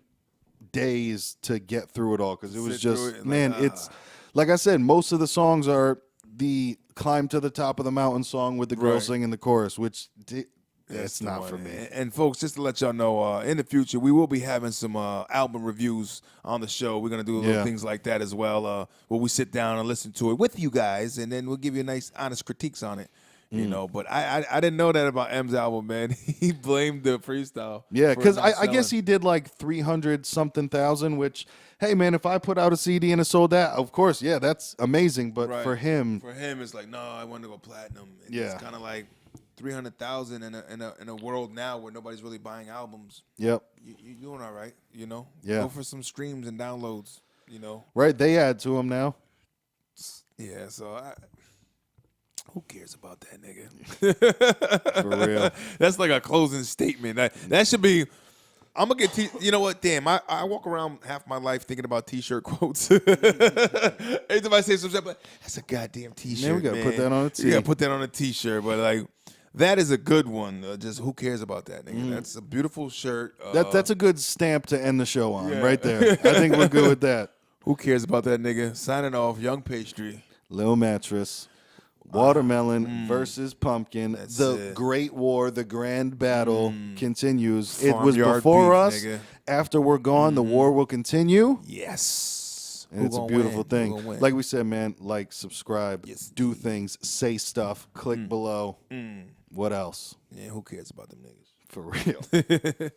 days to get through it all because it was Sit through just it, man. It's like I said, most of the songs are the climb to the top of the mountain song with the girl Right. singing the chorus, which That's it's the not one. for me. And folks, just to let y'all know, in the future, we will be having some album reviews on the show. We're going to do little things like that as well, where we sit down and listen to it with you guys, and then we'll give you nice, honest critiques on it. You know, but I didn't know that about M's album, man. He blamed the freestyle. Yeah, for because not I guess selling. he did like 300-something thousand, which, hey, man, if I put out a CD and it sold that, of course, yeah, that's amazing. But Right. for him, it's like, no, I want to go platinum. And Yeah. it's kind of like 300,000 in a world now where nobody's really buying albums. yep. You're doing all right, you know. Yeah. Go for some streams and downloads, you know. Right, they add to him now. Yeah, so who cares about that nigga? For real. That's like a closing statement. That should be. I'm gonna get. You know what? Damn, I walk around half my life thinking about T-shirt quotes. Every time I say something, but that's a goddamn T-shirt. Man, we gotta put that on a tee. You gotta put that on a T-shirt. But like, that is a good one. Just who cares about that, nigga? That's a beautiful shirt. That's a good stamp to end the show on, Yeah. right there. I think we're good with that. Who cares about that, nigga? Signing off, Young Pastry. Lil Mattress, Watermelon versus Pumpkin. The it. Great War, the grand battle continues. It was Farmyard before beef, us. nigga. After we're gone, the war will continue. Yes. And Who it's a gonna beautiful win? Who thing. gonna win? Like we said, man, like, subscribe, Yes. do things, say stuff, click below. What else? Yeah, who cares about them niggas? For real.